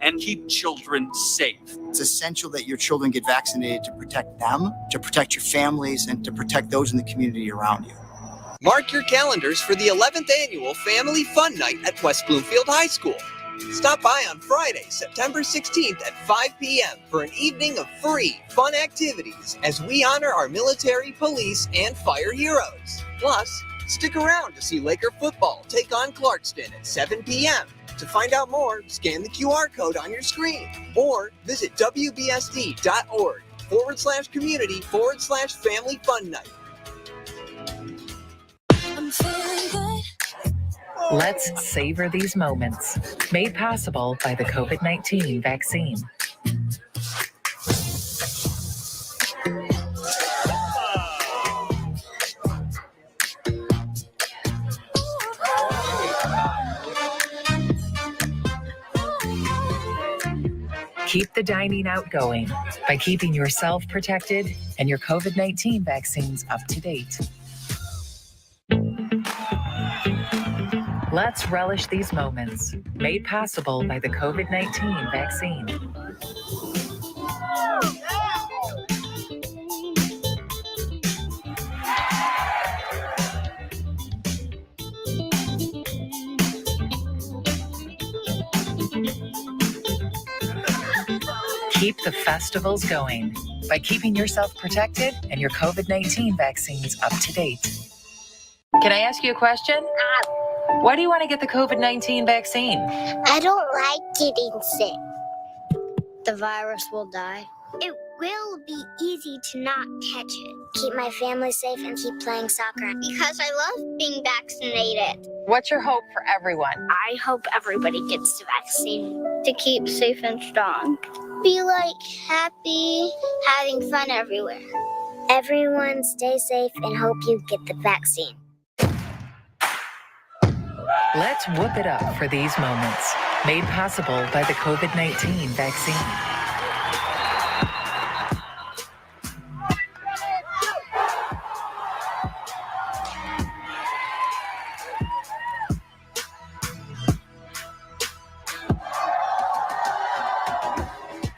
and keep children safe. It's essential that your children get vaccinated to protect them, to protect your families, and to protect those in the community around you. Mark your calendars for the 11th Annual Family Fun Night at West Bloomfield High School. Stop by on Friday, September 16th at 5 p.m. for an evening of free, fun activities as we honor our military, police, and fire heroes. Plus, stick around to see Laker football take on Clarkston at 7 p.m. To find out more, scan the QR code on your screen or visit wbsd.org/community/family fun night. Let's savor these moments. Made possible by the COVID-19 vaccine. Keep the dining out going by keeping yourself protected and your COVID-19 vaccines up to date. Let's relish these moments, made possible by the COVID-19 vaccine. Keep the festivals going by keeping yourself protected and your COVID-19 vaccines up to date. Can I ask you a question? Why do you want to get the COVID-19 vaccine? I don't like getting sick. The virus will die. It will be easy to not catch it. Keep my family safe and keep playing soccer. Because I love being vaccinated. What's your hope for everyone? I hope everybody gets the vaccine to keep safe and strong. Be happy, having fun everywhere. Everyone stay safe and hope you get the vaccine. Let's whoop it up for these moments, made possible by the COVID-19 vaccine.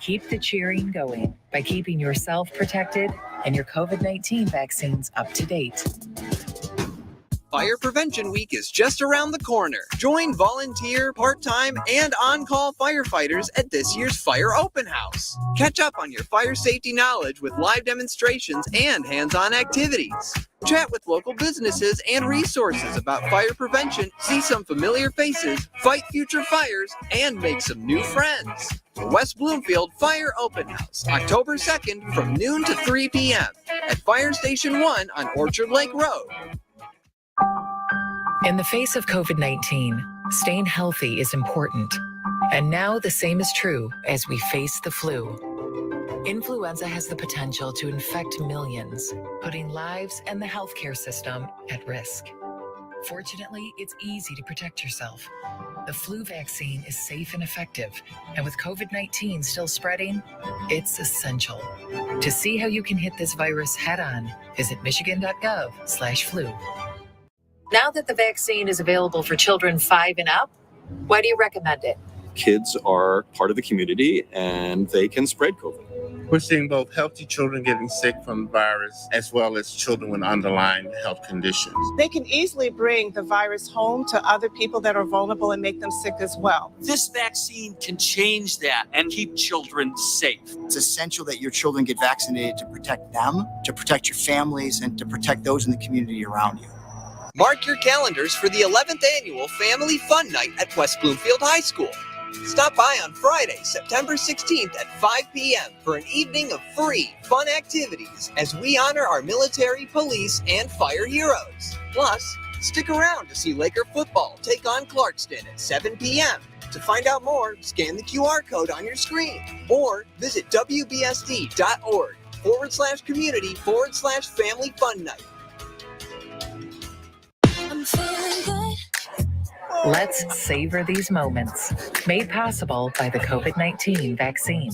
Keep the cheering going by keeping yourself protected and your COVID-19 vaccines up to date. Fire Prevention Week is just around the corner. Join volunteer, part-time, and on-call firefighters at this year's Fire Open House. Catch up on your fire safety knowledge with live demonstrations and hands-on activities. Chat with local businesses and resources about fire prevention, see some familiar faces, fight future fires, and make some new friends. The West Bloomfield Fire Open House, October 2nd from noon to 3 p.m. at Fire Station 1 on Orchard Lake Road. In the face of COVID-19, staying healthy is important. And now the same is true as we face the flu. Influenza has the potential to infect millions, putting lives and the healthcare system at risk. Fortunately, it's easy to protect yourself. The flu vaccine is safe and effective, and with COVID-19 still spreading, it's essential. To see how you can hit this virus head-on, visit michigan.gov/flu. Now that the vaccine is available for children 5 and up, why do you recommend it? Kids are part of the community and they can spread COVID. We're seeing both healthy children getting sick from the virus as well as children with underlying health conditions. They can easily bring the virus home to other people that are vulnerable and make them sick as well. This vaccine can change that and keep children safe. It's essential that your children get vaccinated to protect them, to protect your families, and to protect those in the community around you. Mark your calendars for the 11th Annual Family Fun Night at West Bloomfield High School. Stop by on Friday, September 16th at 5 p.m. for an evening of free, fun activities as we honor our military, police, and fire heroes. Plus, stick around to see Laker football take on Clarkston at 7 p.m. To find out more, scan the QR code on your screen or visit wbsd.org/community/family fun night. Let's savor these moments, made possible by the COVID-19 vaccine.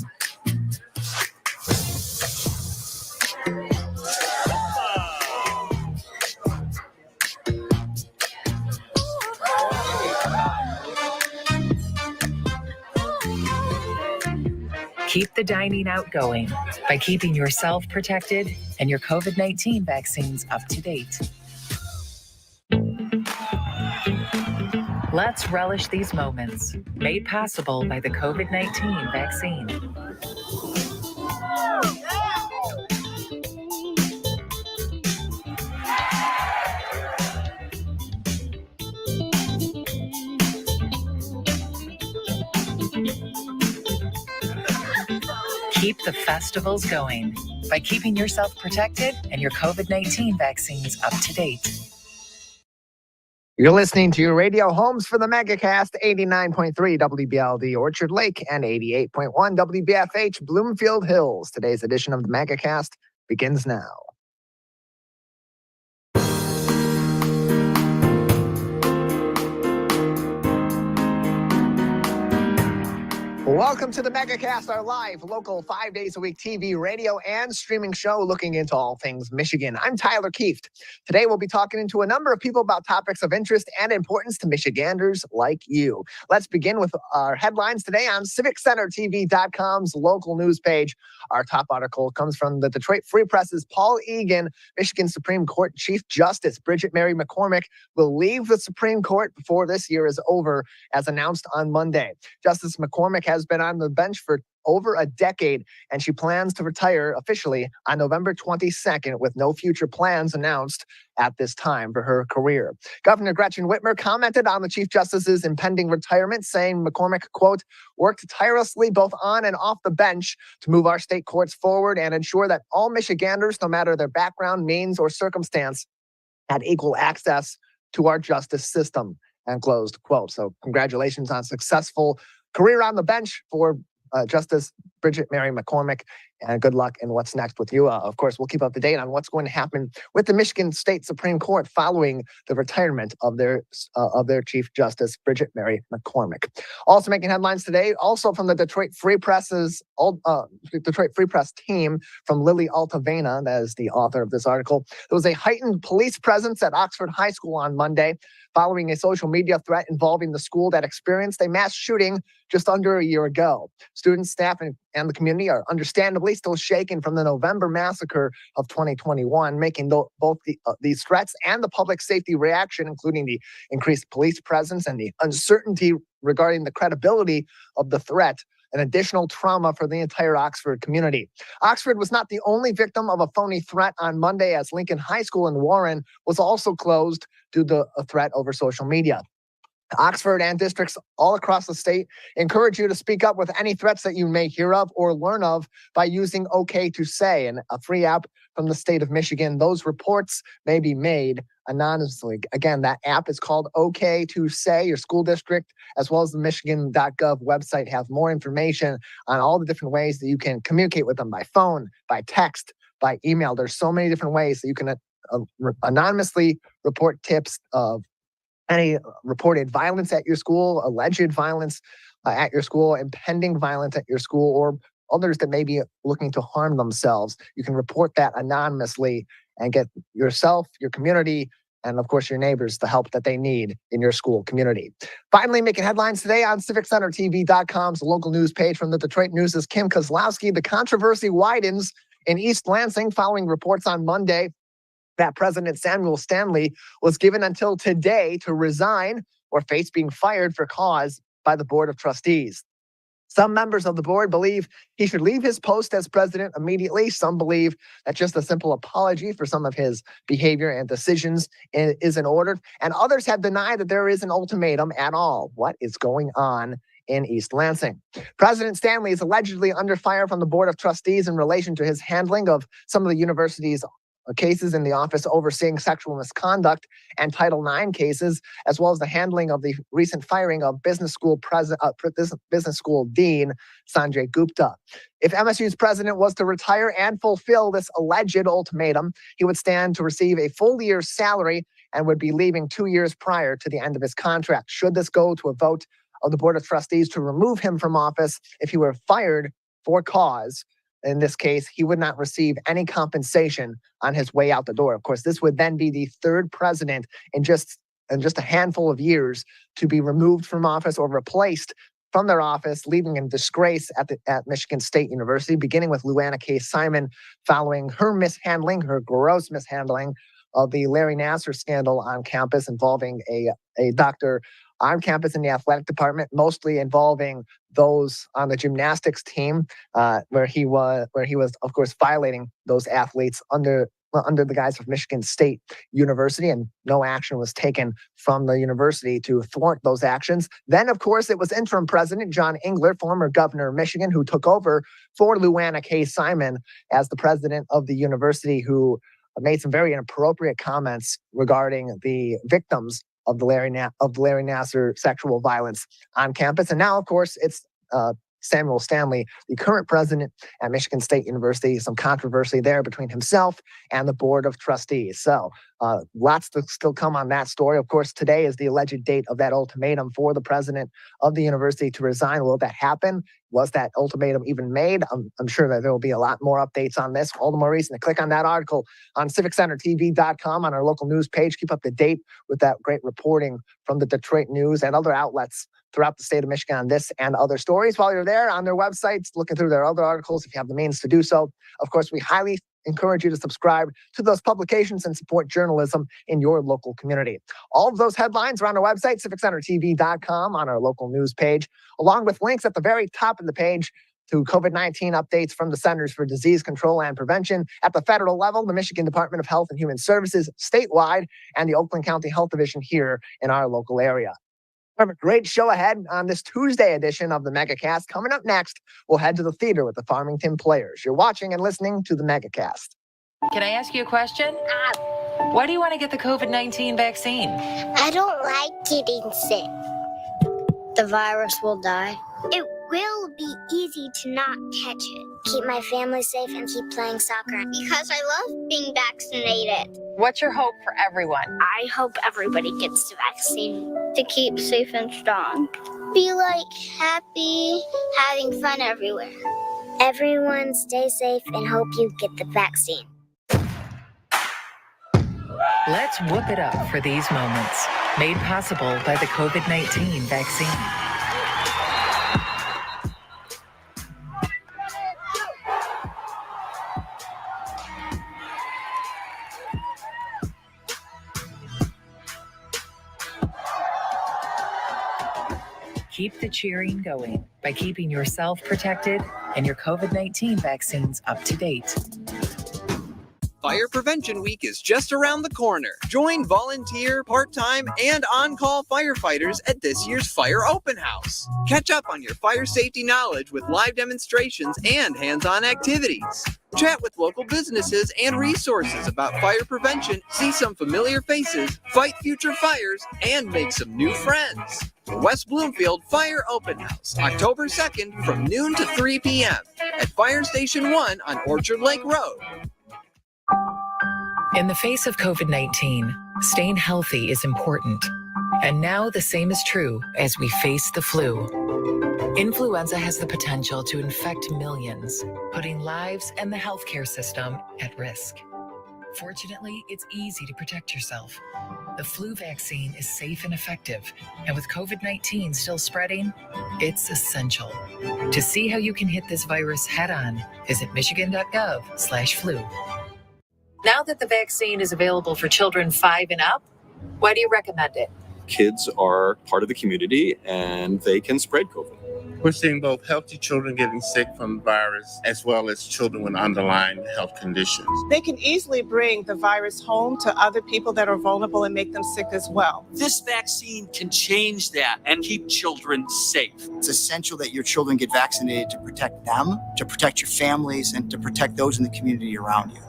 Keep the dining out going by keeping yourself protected and your COVID-19 vaccines up to date. Let's relish these moments, made possible by the COVID-19 vaccine. Keep the festivals going by keeping yourself protected and your COVID-19 vaccines up to date. You're listening to your radio homes for the Megacast, 89.3 WBLD Orchard Lake and 88.1 WBFH Bloomfield Hills. Today's edition of the Megacast begins now. Welcome to the Megacast, our live, local, 5 days a week TV, radio, and streaming show looking into all things Michigan. I'm Tyler Kieft. Today, we'll be talking to a number of people about topics of interest and importance to Michiganders like you. Let's begin with our headlines today on CivicCenterTV.com's local news page. Our top article comes from the Detroit Free Press's Paul Egan. Michigan Supreme Court Chief Justice Bridget Mary McCormick will leave the Supreme Court before this year is over, as announced on Monday. Justice McCormick has been on the bench for over a decade, and she plans to retire officially on November 22nd with no future plans announced at this time for her career. Governor Gretchen Whitmer commented on the Chief Justice's impending retirement, saying McCormick, quote, worked tirelessly both on and off the bench to move our state courts forward and ensure that all Michiganders, no matter their background, means, or circumstance, had equal access to our justice system, and closed quote. So congratulations on successful career on the bench for Justice Bridget Mary McCormick, and good luck in what's next with you. Of course, we'll keep up to date on what's going to happen with the Michigan State Supreme Court following the retirement of their Chief Justice Bridget Mary McCormick. Also making headlines today, also from the Detroit Free Press's Detroit Free Press team, from Lily Altavena, that is the author of this article. There was a heightened police presence at Oxford High School on Monday, following a social media threat involving the school that experienced a mass shooting just under a year ago. Students, staff, and the community are understandably still shaken from the November massacre of 2021, making both these threats and the public safety reaction, including the increased police presence and the uncertainty regarding the credibility of the threat, an additional trauma for the entire Oxford community. Oxford was not the only victim of a phony threat on Monday, as Lincoln High School in Warren was also closed due to a threat over social media. Oxford and districts all across the state encourage you to speak up with any threats that you may hear of or learn of by using OK to Say, and a free app from the state of Michigan. Those reports may be made anonymously. Again, that app is called OK to Say. Your school district, as well as the Michigan.gov website, have more information on all the different ways that you can communicate with them by phone, by text, by email. There's so many different ways that you can anonymously report tips of any reported violence at your school, alleged violence at your school, impending violence at your school, or others that may be looking to harm themselves. You can report that anonymously and get yourself, your community, and of course your neighbors the help that they need in your school community. Finally, making headlines today on CivicCenterTV.com's local news page from the Detroit News' Kim Kozlowski. The controversy widens in East Lansing following reports on Monday that President Samuel Stanley was given until today to resign or face being fired for cause by the Board of Trustees. Some members of the board believe he should leave his post as president immediately. Some believe that just a simple apology for some of his behavior and decisions is in order. And others have denied that there is an ultimatum at all. What is going on in East Lansing? President Stanley is allegedly under fire from the Board of Trustees in relation to his handling of some of the university's cases in the office overseeing sexual misconduct and Title IX cases, as well as the handling of the recent firing of business school dean Sanjay Gupta. If MSU's president was to retire and fulfill this alleged ultimatum, he would stand to receive a full year's salary and would be leaving 2 years prior to the end of his contract. Should this go to a vote of the Board of Trustees to remove him from office if he were fired for cause, in this case, he would not receive any compensation on his way out the door. Of course, this would then be the third president in just a handful of years to be removed from office or replaced from their office, leaving in disgrace at Michigan State University, beginning with Luana K. Simon following her gross mishandling of the Larry Nassar scandal on campus involving a doctor on campus in the athletic department, mostly involving those on the gymnastics team, where he was, of course, violating those athletes under the guise of Michigan State University, and no action was taken from the university to thwart those actions. Then, of course, it was interim president John Engler, former governor of Michigan, who took over for Luana K. Simon as the president of the university, who made some very inappropriate comments regarding the victims of the Larry Nassar sexual violence on campus. And now, of course, it's Samuel Stanley, the current president at Michigan State University. Some controversy there between himself and the board of trustees. So lots to still come on that story. Of course, today is the alleged date of that ultimatum for the president of the university to resign. Will that happen? Was that ultimatum even made? I'm sure that there will be a lot more updates on this. All the more reason to click on that article on civiccentertv.com on our local news page. Keep up to date with that great reporting from the Detroit News and other outlets throughout the state of Michigan on this and other stories. While you're there on their websites, looking through their other articles, if you have the means to do so. Of course, we highly encourage you to subscribe to those publications and support journalism in your local community. All of those headlines are on our website, civiccentertv.com, on our local news page, along with links at the very top of the page to COVID-19 updates from the Centers for Disease Control and Prevention at the federal level, the Michigan Department of Health and Human Services statewide, and the Oakland County Health Division here in our local area. We have a great show ahead on this Tuesday edition of the Megacast. Coming up next, we'll head to the theater with the Farmington Players. You're watching and listening to the Megacast. Can I ask you a question? Why do you want to get the COVID-19 vaccine? I don't like getting sick. The virus will die. It will be easy to not catch it. Keep my family safe and keep playing soccer because I love being vaccinated. What's your hope for everyone? I hope everybody gets the vaccine to keep safe and strong. Be happy, having fun everywhere. Everyone stay safe and hope you get the vaccine. Let's whoop it up for these moments, made possible by the COVID-19 vaccine. Keep the cheering going by keeping yourself protected and your COVID-19 vaccines up to date. Fire Prevention Week is just around the corner. Join volunteer, part-time, and on-call firefighters at this year's Fire Open House. Catch up on your fire safety knowledge with live demonstrations and hands-on activities. Chat with local businesses and resources about fire prevention, see some familiar faces, fight future fires, and make some new friends. The West Bloomfield Fire Open House, October 2nd from noon to 3 p.m. at Fire Station 1 on Orchard Lake Road. In the face of COVID-19, staying healthy is important. And now the same is true as we face the flu. Influenza has the potential to infect millions, putting lives and the healthcare system at risk. Fortunately, it's easy to protect yourself. The flu vaccine is safe and effective, and with COVID-19 still spreading, it's essential. To see how you can hit this virus head-on, visit michigan.gov/flu. Now that the vaccine is available for children 5 and up, why do you recommend it? Kids are part of the community and they can spread COVID. We're seeing both healthy children getting sick from the virus as well as children with underlying health conditions. They can easily bring the virus home to other people that are vulnerable and make them sick as well. This vaccine can change that and keep children safe. It's essential that your children get vaccinated to protect them, to protect your families, and to protect those in the community around you.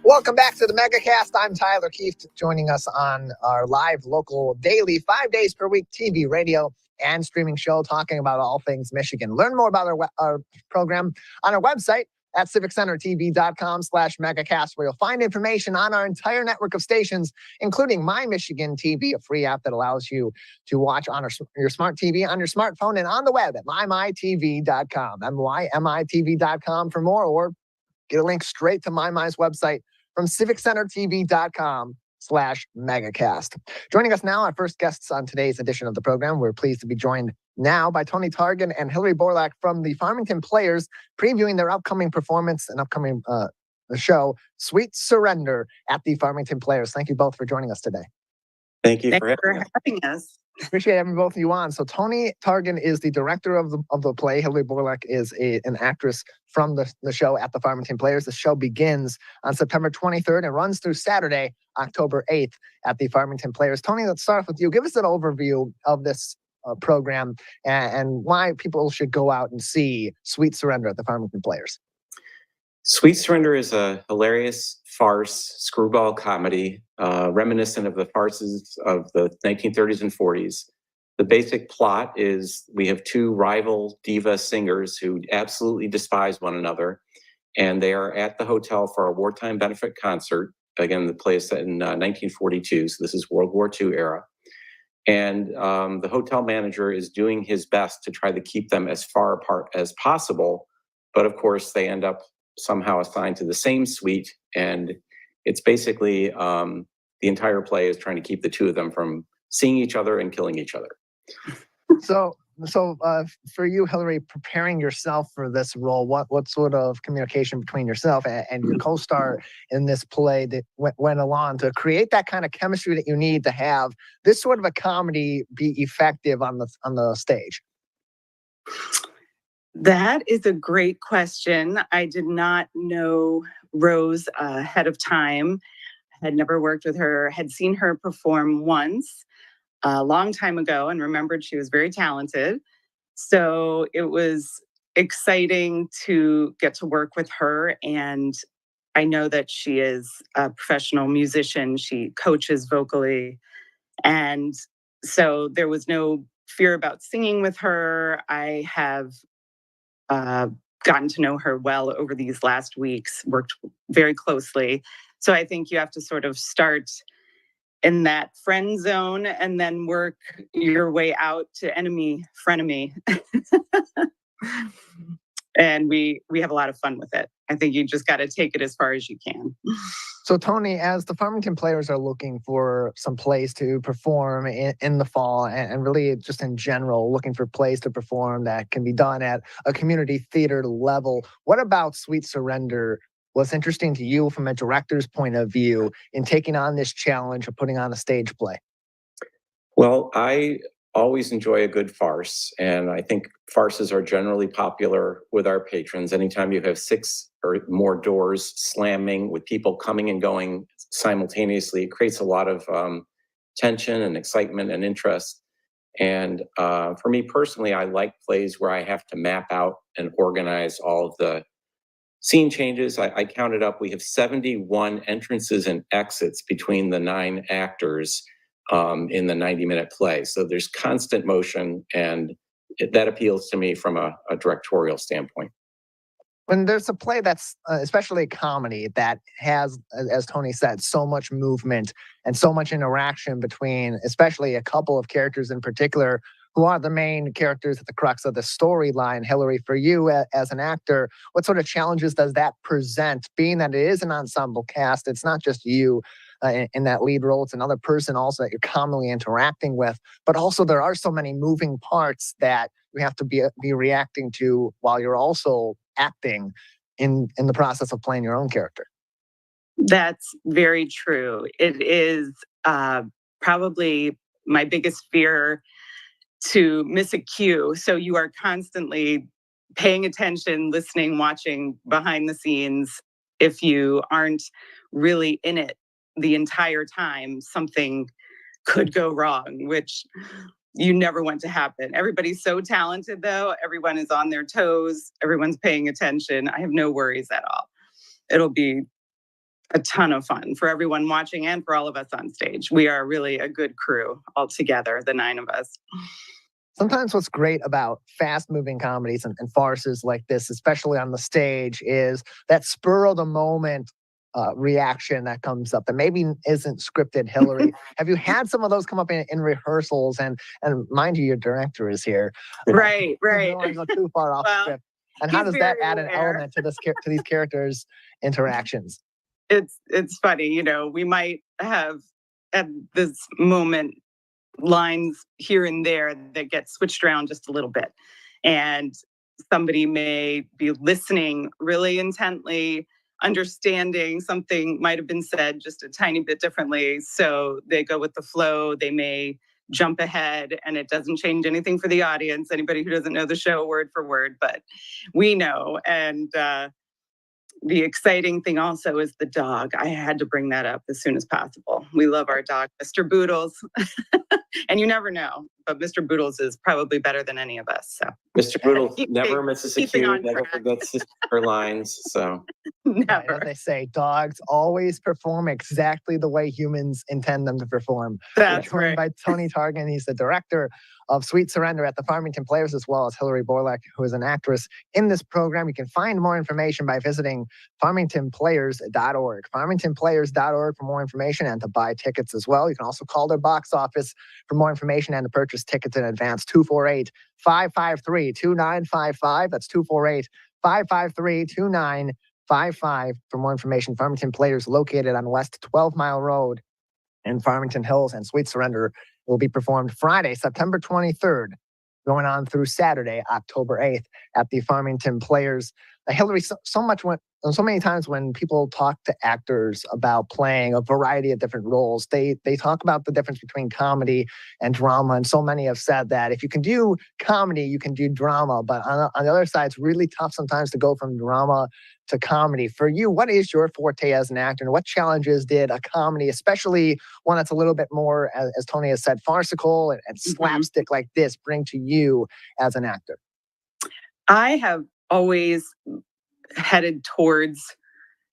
Welcome back to the Megacast. I'm Tyler Kieft, joining us on our live local daily 5 days per week TV, radio, and streaming show talking about all things Michigan. Learn more about our program on our website at civiccentertv.com/megacast, where you'll find information on our entire network of stations, including My Michigan TV, a free app that allows you to watch on your smart TV, on your smartphone, and on the web at mymytv.com, mymitv.com for more, or get a link straight to MyMy's website from civiccentertv.com/megacast. Joining us now, our first guests on today's edition of the program. We're pleased to be joined now by Tony Targen and Hillary Borlak from the Farmington Players, previewing their upcoming performance and upcoming show, Sweet Surrender, at the Farmington Players. Thank you both for joining us today. Thank you Thanks for for having us. having us. Appreciate having both of you on. So Tony Targen is the director of the play. Hillary Borlak is an actress from the show at the Farmington Players. The show begins on September 23rd and runs through Saturday, October 8th at the Farmington Players. Tony, let's start off with you. Give us an overview of this program and why people should go out and see Sweet Surrender at the Farmington Players. Sweet Surrender is a hilarious farce, screwball comedy, reminiscent of the farces of the 1930s and 40s. The basic plot is we have two rival diva singers who absolutely despise one another, and they are at the hotel for a wartime benefit concert. Again, the play is set in 1942, so this is World War II era. And the hotel manager is doing his best to try to keep them as far apart as possible, but of course they end up somehow assigned to the same suite, and it's basically the entire play is trying to keep the two of them from seeing each other and killing each other. So for you, Hillary, preparing yourself for this role, what sort of communication between yourself and your co-star in this play that went along to create that kind of chemistry that you need to have this sort of a comedy be effective on the stage? That is a great question. I did not know Rose ahead of time. Had never worked with her, had seen her perform once a long time ago and remembered she was very talented. So it was exciting to get to work with her. And I know that she is a professional musician. She coaches vocally. And so there was no fear about singing with her. I have gotten to know her well over these last weeks, worked very closely. So I think you have to sort of start in that friend zone and then work your way out to enemy, frenemy. And we have a lot of fun with it. I think you just got to take it as far as you can. So Tony, as the Farmington Players are looking for some plays to perform in the fall and really just in general looking for plays to perform that can be done at a community theater level, what about Sweet Surrender was interesting to you from a director's point of view in taking on this challenge of putting on a stage play? Well, I always enjoy a good farce, and I think farces are generally popular with our patrons. Anytime you have 6 or more doors slamming with people coming and going simultaneously, it creates a lot of tension and excitement and interest. And for me personally, I like plays where I have to map out and organize all of the scene changes. I counted up, we have 71 entrances and exits between the 9 actors in the 90-minute play. So there's constant motion, and that appeals to me from a directorial standpoint. When there's a play that's especially a comedy that has, as Tony said, so much movement and so much interaction between especially a couple of characters in particular who are the main characters at the crux of the storyline. Hillary, for you as an actor, what sort of challenges does that present, being that it is an ensemble cast? It's not just you in that lead role, it's another person also that you're commonly interacting with, but also there are so many moving parts that you have to be reacting to while you're also acting in the process of playing your own character. That's very true. It is probably my biggest fear to miss a cue. So you are constantly paying attention, listening, watching behind the scenes. If you aren't really in it the entire time, something could go wrong, which you never want to happen. Everybody's so talented, though. Everyone is on their toes. Everyone's paying attention. I have no worries at all. It'll be a ton of fun for everyone watching and for all of us on stage. We are really a good crew all together, the 9 of us. Sometimes what's great about fast-moving comedies and farces like this, especially on the stage, is that spur of the moment reaction that comes up that maybe isn't scripted. Hillary, have you had some of those come up in rehearsals? And mind you, your director is here. Right. Don't want to go too far off script. And how does that add an element to these characters' interactions? it's funny, you know, we might have at this moment lines here and there that get switched around just a little bit. And somebody may be listening really intently, understanding something might have been said just a tiny bit differently. So they go with the flow. They may jump ahead and it doesn't change anything for the audience, anybody who doesn't know the show word for word, but we know. And the exciting thing also is the dog. I had to bring that up as soon as possible. We love our dog, Mr. Boodles. And you never know, but Mr. Boodles is probably better than any of us. So Mr. Boodles never misses a keeping cue, on never track. forgets her lines. So Right, Never. as they say, dogs always perform exactly the way humans intend them to perform. That's We're joined right. by Tony Targen. He's the director of Sweet Surrender at the Farmington Players, as well as Hillary Borlak, who is an actress in this program. You can find more information by visiting farmingtonplayers.org. Farmingtonplayers.org for more information and to buy tickets as well. You can also call their box office for more information and to purchase tickets in advance. 248-553-2955. That's 248-553-2955 for more information. Farmington Players, located on West 12 Mile Road in Farmington Hills, and Sweet Surrender will be performed Friday, September 23rd, going on through Saturday, October 8th at the Farmington Players. Hillary, so many times when people talk to actors about playing a variety of different roles, they talk about the difference between comedy and drama. And so many have said that if you can do comedy, you can do drama. But on the other side, it's really tough sometimes to go from drama to comedy. For you, what is your forte as an actor, and what challenges did a comedy, especially one that's a little bit more, as Tony has said, farcical and slapstick like this, bring to you as an actor? I have always headed towards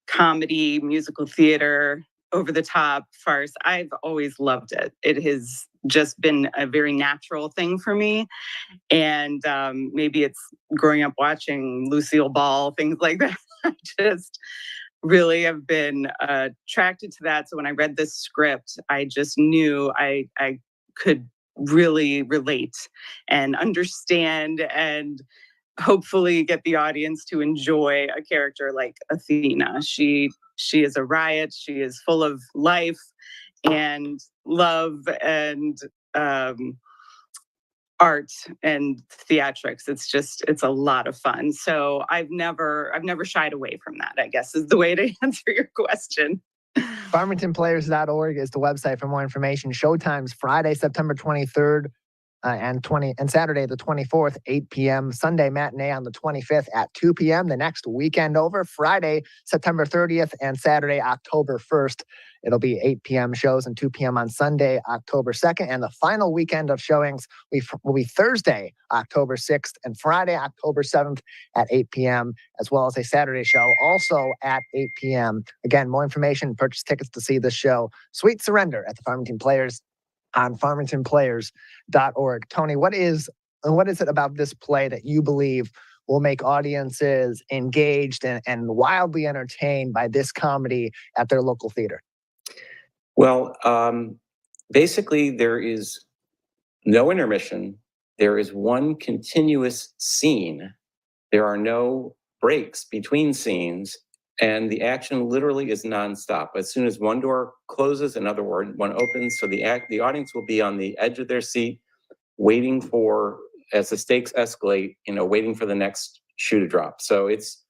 comedy, musical theater, over the top farce. I've always loved it. It has just been a very natural thing for me. And maybe it's growing up watching Lucille Ball, things like that. I just really have been attracted to that. So when I read this script, I just knew I could really relate and understand and hopefully get the audience to enjoy a character like Athena. She is a riot. She is full of life and love and art and theatrics. It's a lot of fun. So I've never shied away from that, I guess, is the way to answer your question. FarmingtonPlayers.org is the website for more information. Showtimes Friday, September 23rd. And Saturday the 24th, 8 p.m. Sunday matinee on the 25th at 2 p.m. The next weekend over, Friday, September 30th, and Saturday, October 1st. It'll be 8 p.m. shows and 2 p.m. on Sunday, October 2nd. And the final weekend of showings will be Thursday, October 6th, and Friday, October 7th at 8 p.m., as well as a Saturday show also at 8 p.m. Again, more information, purchase tickets to see this show. Sweet Surrender at the Farmington Players on farmingtonplayers.org. Tony, what is it about this play that you believe will make audiences engaged and wildly entertained by this comedy at their local theater? Well, basically, there is no intermission. There is one continuous scene. There are no breaks between scenes. And the action literally is nonstop. As soon as one door closes, another one opens. So the audience will be on the edge of their seat, waiting for, as the stakes escalate, waiting for the next shoe to drop. So it's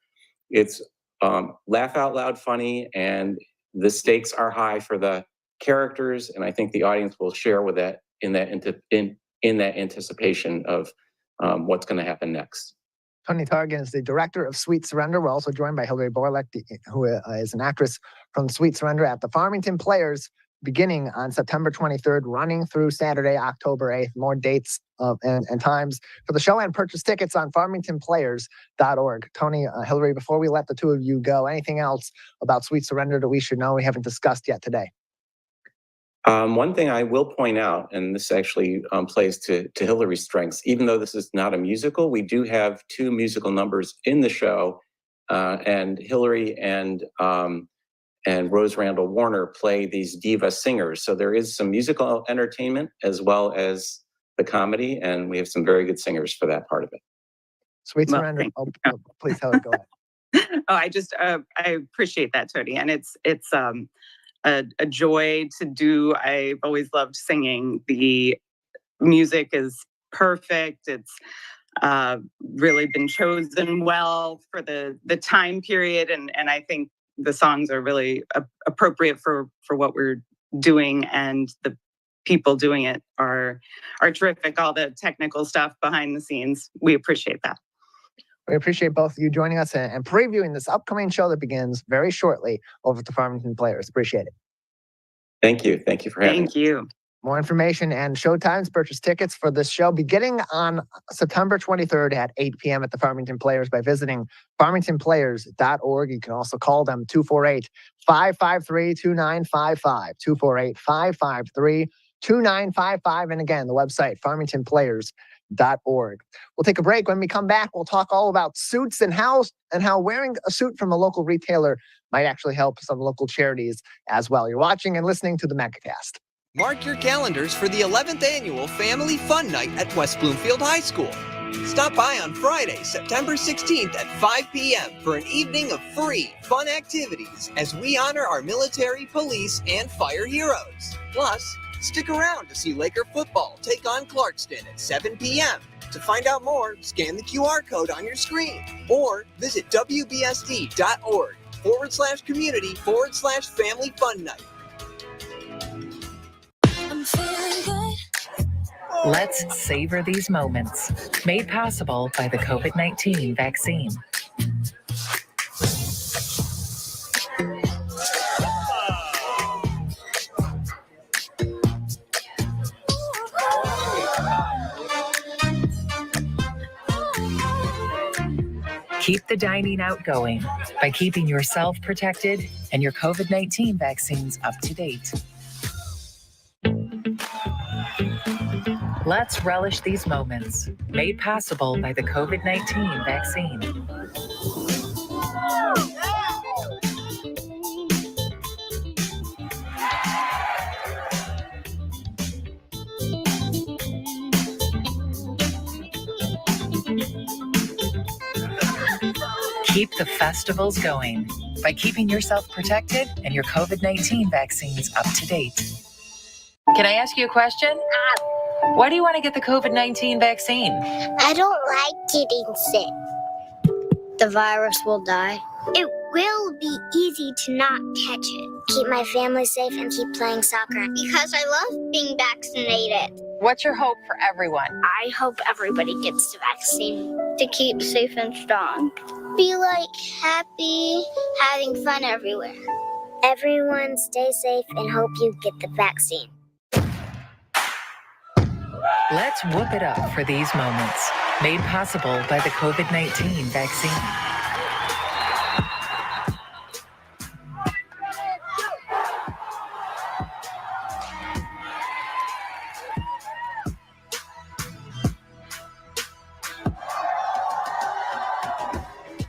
laugh out loud funny, and the stakes are high for the characters. And I think the audience will share with that in that anticipation of what's going to happen next. Tony Targen is the director of Sweet Surrender. We're also joined by Hillary Borlak, who is an actress from Sweet Surrender at the Farmington Players, beginning on September 23rd, running through Saturday, October 8th. More dates and times for the show and purchase tickets on farmingtonplayers.org. Tony, Hillary, before we let the two of you go, anything else about Sweet Surrender that we should know we haven't discussed yet today? One thing I will point out, and this actually plays to Hillary's strengths, even though this is not a musical, we do have two musical numbers in the show, and Hillary and Rose Randall Warner play these diva singers. So there is some musical entertainment as well as the comedy, and we have some very good singers for that part of it. Sweet Surrender. Please, Hillary, go ahead. I appreciate that, Tony. And it's a joy to do. I've always loved singing. The music is perfect. It's really been chosen well for the time period. And I think the songs are really appropriate for what we're doing, and the people doing it are terrific. All the technical stuff behind the scenes, we appreciate that. We appreciate both of you joining us and previewing this upcoming show that begins very shortly over at the Farmington Players. Appreciate it. Thank you. Thank you for having me. Thank you. More information and showtimes, purchase tickets for this show beginning on September 23rd at 8 p.m. at the Farmington Players by visiting farmingtonplayers.org. You can also call them 248-553-2955, 248-553-2955. And again, the website, farmingtonplayers.org. We'll take a break. When we come back, we'll talk all about suits and how wearing a suit from a local retailer might actually help some local charities as well. You're watching and listening to the Megacast. Mark your calendars for the 11th annual Family Fun Night at West Bloomfield High School. Stop by on Friday, September 16th at 5 p.m. for an evening of free, fun activities as we honor our military, police, and fire heroes. Plus, stick around to see Laker football take on Clarkston at 7 p.m. To find out more, scan the QR code on your screen or visit wbsd.org/community/Family Fun Night. Let's savor these moments, made possible by the COVID-19 vaccine. Keep the dining out going by keeping yourself protected and your COVID-19 vaccines up to date. Let's relish these moments, made possible by the COVID-19 vaccine. Keep the festivals going by keeping yourself protected and your COVID-19 vaccines up to date. Can I ask you a question? Why do you want to get the COVID-19 vaccine? I don't like getting sick. The virus will die. It will be easy to not catch it. Keep my family safe and keep playing soccer because I love being vaccinated. What's your hope for everyone? I hope everybody gets the vaccine to keep safe and strong. Be happy, having fun everywhere. Everyone stay safe and hope you get the vaccine. Let's whoop it up for these moments, made possible by the COVID-19 vaccine.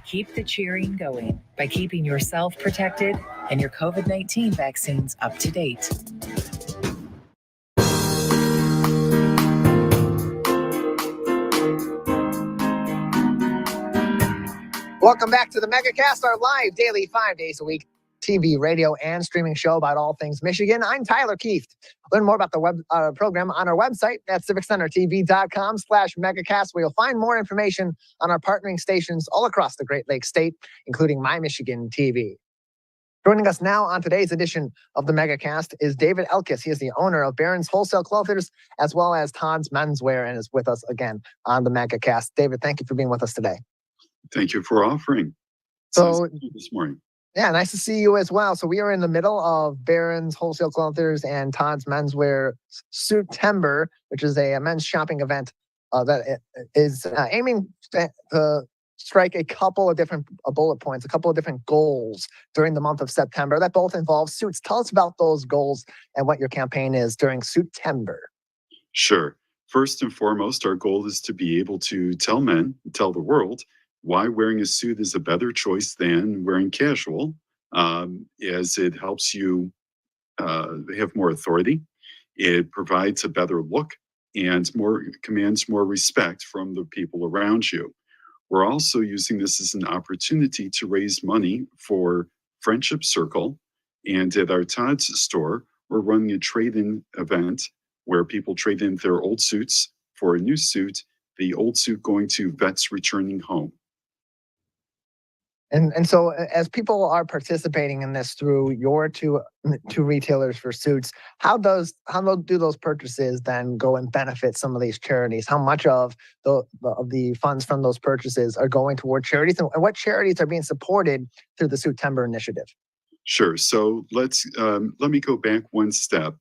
Keep the cheering going by keeping yourself protected and your COVID-19 vaccines up to date. Welcome back to the Megacast, our live daily 5 days a week TV, radio, and streaming show about all things Michigan. I'm Tyler Keefe. Learn more about the web program on our website at civiccentertv.com/megacast, where you'll find more information on our partnering stations all across the Great Lakes State, including My Michigan TV. Joining us now on today's edition of the Megacast is David Elkis. He is the owner of Barron's Wholesale Clothiers, as well as Todd's Menswear, and is with us again on the Megacast. David, thank you for being with us today. Thank you for offering. So This morning. Yeah, nice to see you as well. So we are in the middle of Barron's Wholesale Clothiers and Todd's Menswear Suitember, which is a men's shopping event that is aiming to strike a couple of different bullet points, a couple of different goals during the month of September that both involve suits. Tell us about those goals and what your campaign is during Suitember. Sure. First and foremost, our goal is to be able to tell the world, why wearing a suit is a better choice than wearing casual, as it helps you have more authority. It provides a better look and commands more respect from the people around you. We're also using this as an opportunity to raise money for Friendship Circle. And at our Todd's store, we're running a trade-in event where people trade in their old suits for a new suit, the old suit going to Vets Returning Home. And so as people are participating in this through your two retailers for suits, how do those purchases then go and benefit some of these charities? How much of the funds from those purchases are going toward charities, and what charities are being supported through the Suitember initiative? Sure. So let me go back one step.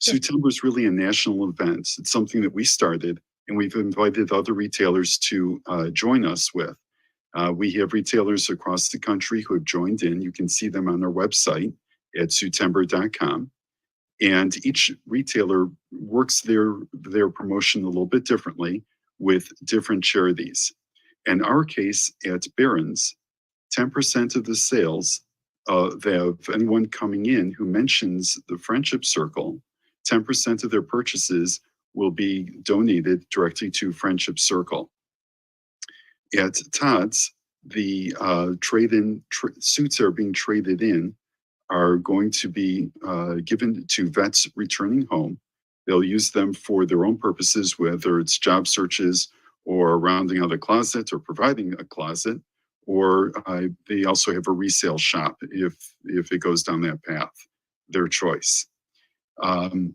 Suitember is really a national event. It's something that we started, and we've invited other retailers to join us with. We have retailers across the country who have joined in. You can see them on our website at suitember.com. And each retailer works their promotion a little bit differently with different charities. In our case, at Barron's, 10% of the sales of anyone coming in who mentions the Friendship Circle, 10% of their purchases will be donated directly to Friendship Circle. At Todd's, the trade-in suits that are being traded in are going to be given to Vets Returning Home. They'll use them for their own purposes, whether it's job searches or rounding out a closet or providing a closet, or they also have a resale shop if it goes down that path, their choice.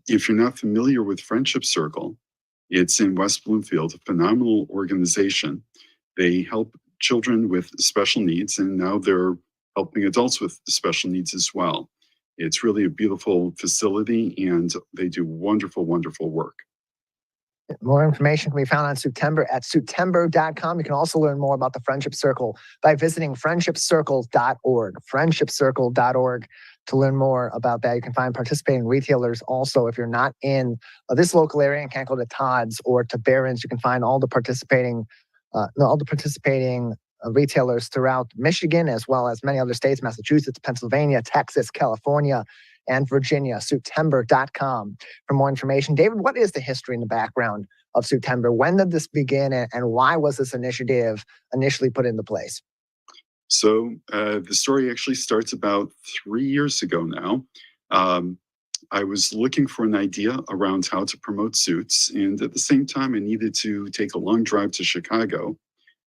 If you're not familiar with Friendship Circle, it's in West Bloomfield, a phenomenal organization. They help children with special needs, and now they're helping adults with special needs as well. It's really a beautiful facility, and they do wonderful, wonderful work. More information can be found on Suitember at suitember.com. You can also learn more about the Friendship Circle by visiting friendshipcircle.org. Friendshipcircle.org to learn more about that. You can find participating retailers also. If you're not in this local area and can't go to Todd's or to Barron's, you can find all the participating retailers throughout Michigan, as well as many other states, Massachusetts, Pennsylvania, Texas, California, and Virginia. Suitember.com for more information. David, what is the history and the background of Suitember? When did this begin, and why was this initiative initially put into place? So the story actually starts about 3 years ago now. I was looking for an idea around how to promote suits, and at the same time, I needed to take a long drive to Chicago.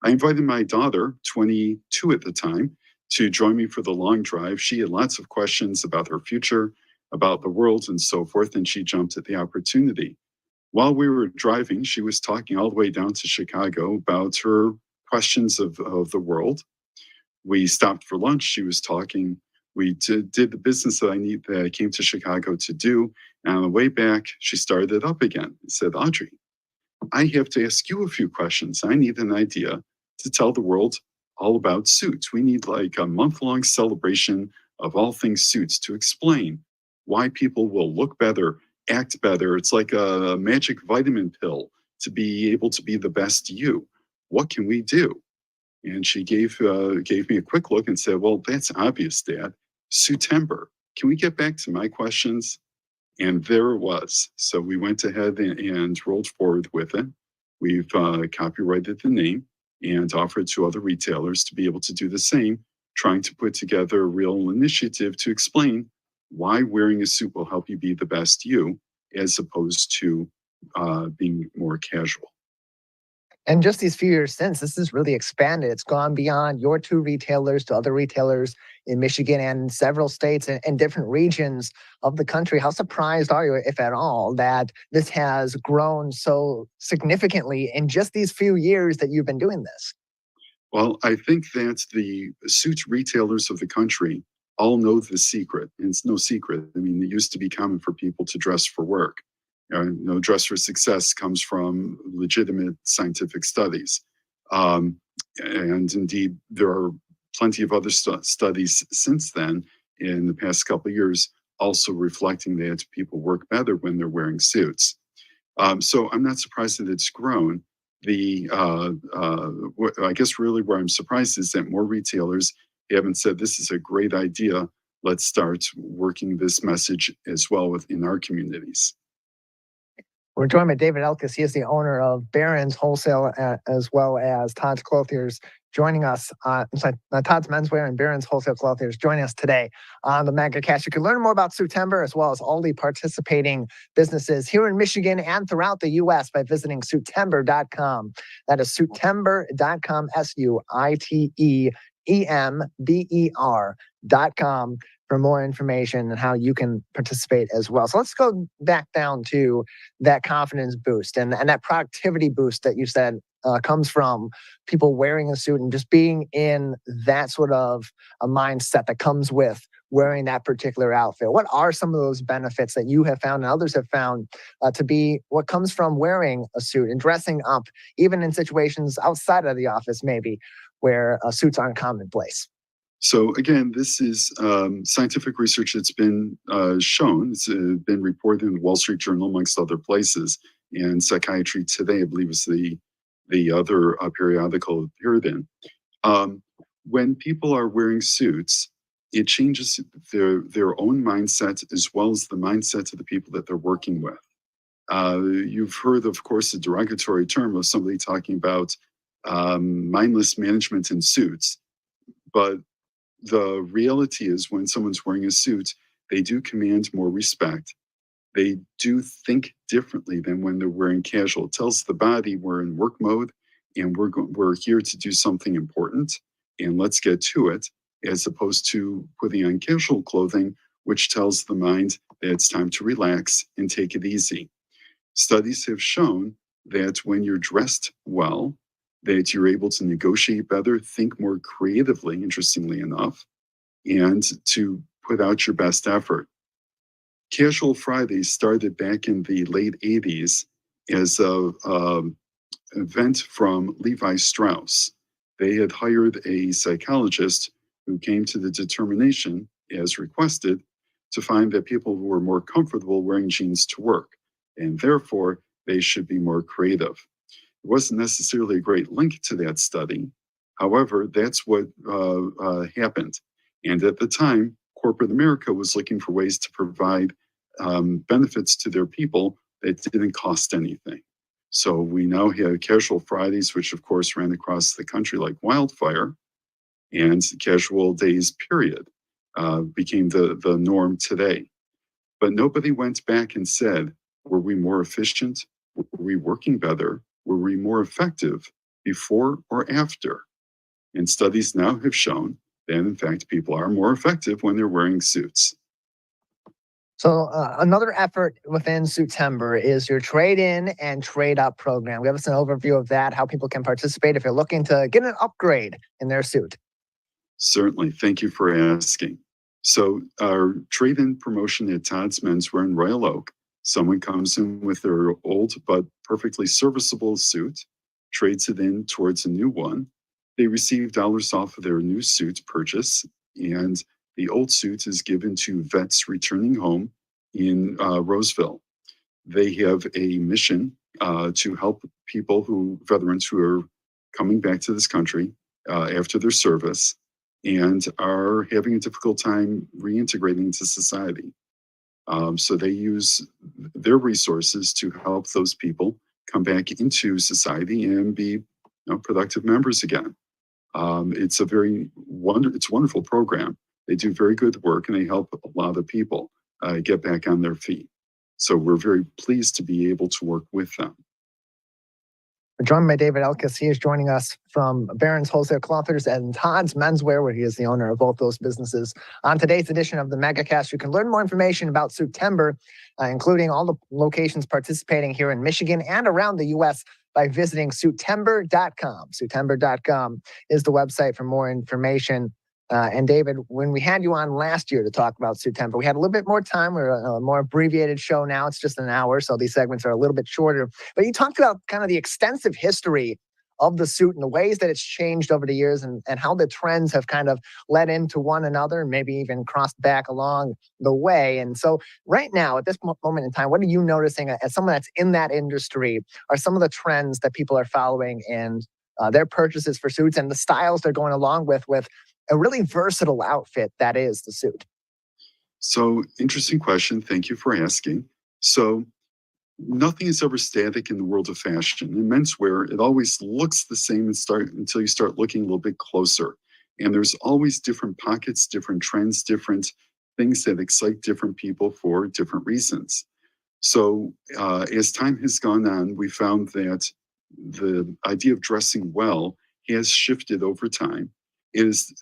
I invited my daughter, 22 at the time, to join me for the long drive. She had lots of questions about her future, about the world, and so forth, and she jumped at the opportunity. While we were driving, she was talking all the way down to Chicago about her questions of the world. We stopped for lunch. She was talking. We did the business that I came to Chicago to do. And on the way back, she started it up again. She said, Audrey, I have to ask you a few questions. I need an idea to tell the world all about suits. We need like a month-long celebration of all things suits to explain why people will look better, act better. It's like a magic vitamin pill to be able to be the best you. What can we do? And she gave me a quick look and said, well, that's obvious, Dad. Suitember. Can we get back to my questions? And there it was. So we went ahead and rolled forward with it. We've copyrighted the name and offered to other retailers to be able to do the same, trying to put together a real initiative to explain why wearing a suit will help you be the best you, as opposed to being more casual. And just these few years since, this has really expanded. It's gone beyond your two retailers to other retailers in Michigan and several states and different regions of the country. How surprised are you, if at all, that this has grown so significantly in just these few years that you've been doing this? Well, I think that the suit retailers of the country all know the secret. And it's no secret. I mean, it used to be common for people to dress for work. Dress for success comes from legitimate scientific studies. And indeed, there are plenty of other studies since then in the past couple of years also reflecting that people work better when they're wearing suits. So I'm not surprised that it's grown. I guess really where I'm surprised is that more retailers haven't said, this is a great idea. Let's start working this message as well within our communities. We're joined by David Elkis. He is the owner of Barron's Wholesale, as well as Todd's Clothiers, joining us. Todd's Menswear and Barron's Wholesale Clothiers joining us today on the Megacast. You can learn more about Suitember as well as all the participating businesses here in Michigan and throughout the U.S. by visiting Suitember.com. That is Suitember.com, Suitember.com, for more information and how you can participate as well. So let's go back down to that confidence boost and that productivity boost that you said comes from people wearing a suit and just being in that sort of a mindset that comes with wearing that particular outfit. What are some of those benefits that you have found and others have found to be what comes from wearing a suit and dressing up, even in situations outside of the office, maybe, where suits aren't commonplace? So again, this is scientific research that's been shown. It's been reported in the Wall Street Journal, amongst other places. And Psychiatry Today, I believe, is the other periodical it appeared in. When people are wearing suits, it changes their own mindset as well as the mindset of the people that they're working with. You've heard, of course, the derogatory term of somebody talking about mindless management in suits, but the reality is when someone's wearing a suit, they do command more respect. They do think differently than when they're wearing casual. It tells the body we're in work mode and we're here to do something important and let's get to it, as opposed to putting on casual clothing, which tells the mind that it's time to relax and take it easy. Studies have shown that when you're dressed well, that you're able to negotiate better, think more creatively, interestingly enough, and to put out your best effort. Casual Fridays started back in the late 80s as an event from Levi Strauss. They had hired a psychologist who came to the determination, as requested, to find that people were more comfortable wearing jeans to work, and therefore they should be more creative. It wasn't necessarily a great link to that study. However, that's what happened. And at the time, corporate America was looking for ways to provide benefits to their people that didn't cost anything. So we now have Casual Fridays, which of course ran across the country like wildfire, and Casual Days, period, became the norm today. But nobody went back and said, were we more efficient? Were we working better? Were we more effective before or after? And studies now have shown that, in fact, people are more effective when they're wearing suits. So another effort within Suitember is your trade-in and trade-up program. Give us an overview of that, how people can participate if you're looking to get an upgrade in their suit. Certainly. Thank you for asking. So our trade-in promotion at Todd's Menswear in Royal Oak, someone comes in with their old but perfectly serviceable suit, trades it in towards a new one. They receive dollars off of their new suit purchase, and the old suit is given to vets returning home in Roseville. They have a mission to help veterans who are coming back to this country after their service and are having a difficult time reintegrating into society. So they use their resources to help those people come back into society and be productive members again. It's a wonderful program. They do very good work and they help a lot of people get back on their feet. So we're very pleased to be able to work with them. We're joined by David Elkis. He is joining us from Barron's Wholesale Clothiers and Todd's Menswear, where he is the owner of both those businesses. On today's edition of the Megacast, you can learn more information about Suitember, including all the locations participating here in Michigan and around the U.S. by visiting Suitember.com. Suitember.com is the website for more information. And David, when we had you on last year to talk about Suitember, we had a little bit more time. We're a more abbreviated show now. It's just an hour, so these segments are a little bit shorter. But you talked about kind of the extensive history of the suit and the ways that it's changed over the years and how the trends have kind of led into one another and maybe even crossed back along the way. And so right now, at this moment in time, what are you noticing as someone that's in that industry are some of the trends that people are following in their purchases for suits and the styles they're going along with a really versatile outfit that is the suit? So interesting question. Thank you for asking. So nothing is ever static in the world of fashion. In menswear, it always looks the same until you start looking a little bit closer. And there's always different pockets, different trends, different things that excite different people for different reasons. So as time has gone on, we found that the idea of dressing well has shifted over time. It has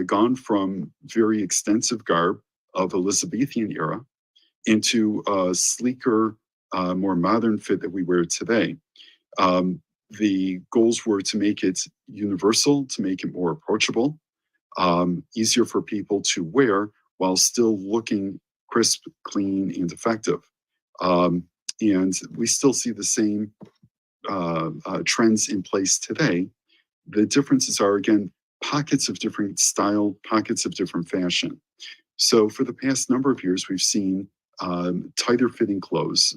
gone from very extensive garb of Elizabethan era into a sleeker, more modern fit that we wear today. The goals were to make it universal, to make it more approachable, easier for people to wear while still looking crisp, clean, and effective. And we still see the same trends in place today. The differences are, again, pockets of different style, pockets of different fashion. So for the past number of years, we've seen tighter fitting clothes,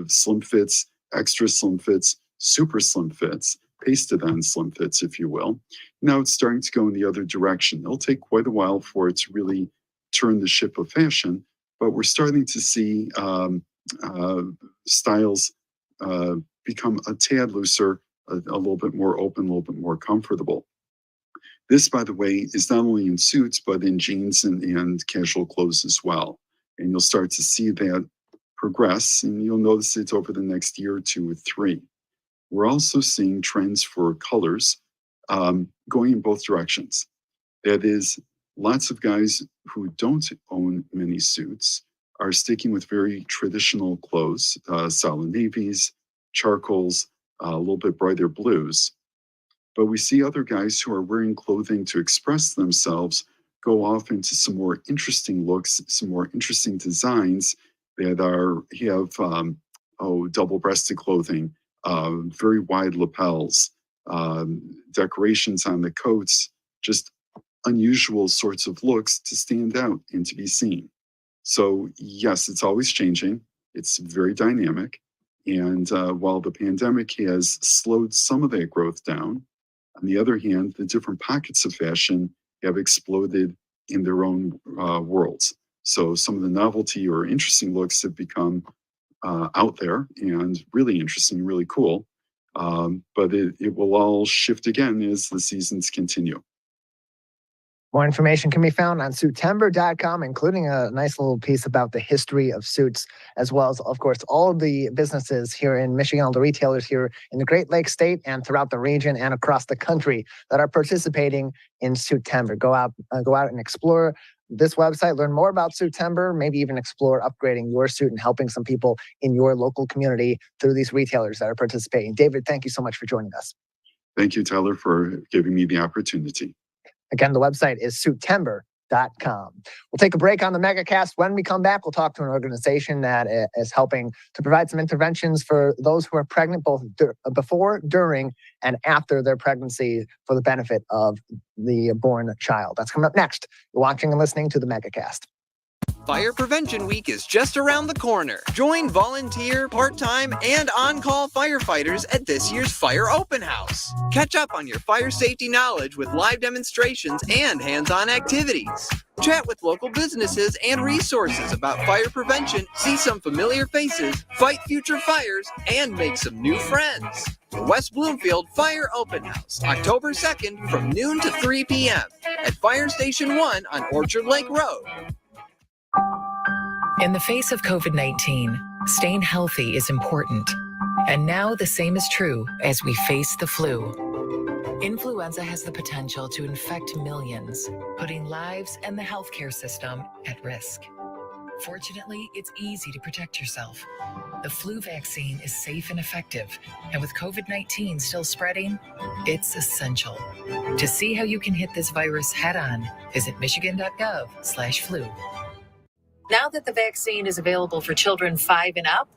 slim fits, extra slim fits, super slim fits, pasted on slim fits, if you will. Now it's starting to go in the other direction. It'll take quite a while for it to really turn the ship of fashion, but we're starting to see styles become a tad looser, a little bit more open, a little bit more comfortable. This, by the way, is not only in suits, but in jeans and casual clothes as well. And you'll start to see that progress, and you'll notice it over the next year or two or three. We're also seeing trends for colors going in both directions. That is, lots of guys who don't own many suits are sticking with very traditional clothes, solid navies, charcoals, a little bit brighter blues. But we see other guys who are wearing clothing to express themselves go off into some more interesting looks, some more interesting designs that have double-breasted clothing, very wide lapels, decorations on the coats, just unusual sorts of looks to stand out and to be seen. So yes, it's always changing. It's very dynamic. And while the pandemic has slowed some of that growth down, on the other hand, the different pockets of fashion have exploded in their own worlds. So some of the novelty or interesting looks have become out there and really interesting, really cool. But it will all shift again as the seasons continue. More information can be found on Suitember.com, including a nice little piece about the history of suits, as well as, of course, all of the businesses here in Michigan, all the retailers here in the Great Lakes State and throughout the region and across the country that are participating in Suitember. Go out and explore this website, learn more about Suitember, maybe even explore upgrading your suit and helping some people in your local community through these retailers that are participating. David, thank you so much for joining us. Thank you, Tyler, for giving me the opportunity. Again, the website is Suitember.com. We'll take a break on the Megacast. When we come back, we'll talk to an organization that is helping to provide some interventions for those who are pregnant, both before, during, and after their pregnancy for the benefit of the born child. That's coming up next. You're watching and listening to the Megacast. Fire Prevention Week is just around the corner. Join volunteer, part-time, and on-call firefighters at this year's Fire Open House. Catch up on your fire safety knowledge with live demonstrations and hands-on activities. Chat with local businesses and resources about fire prevention, see some familiar faces, fight future fires, and make some new friends. The West Bloomfield Fire Open House, October 2nd from noon to 3 p.m. at Fire Station 1 on Orchard Lake Road. In the face of COVID-19, staying healthy is important. And now the same is true as we face the flu. Influenza has the potential to infect millions, putting lives and the healthcare system at risk. Fortunately, it's easy to protect yourself. The flu vaccine is safe and effective, and with COVID-19 still spreading, it's essential. To see how you can hit this virus head-on, visit michigan.gov/flu. Now that the vaccine is available for children 5 and up,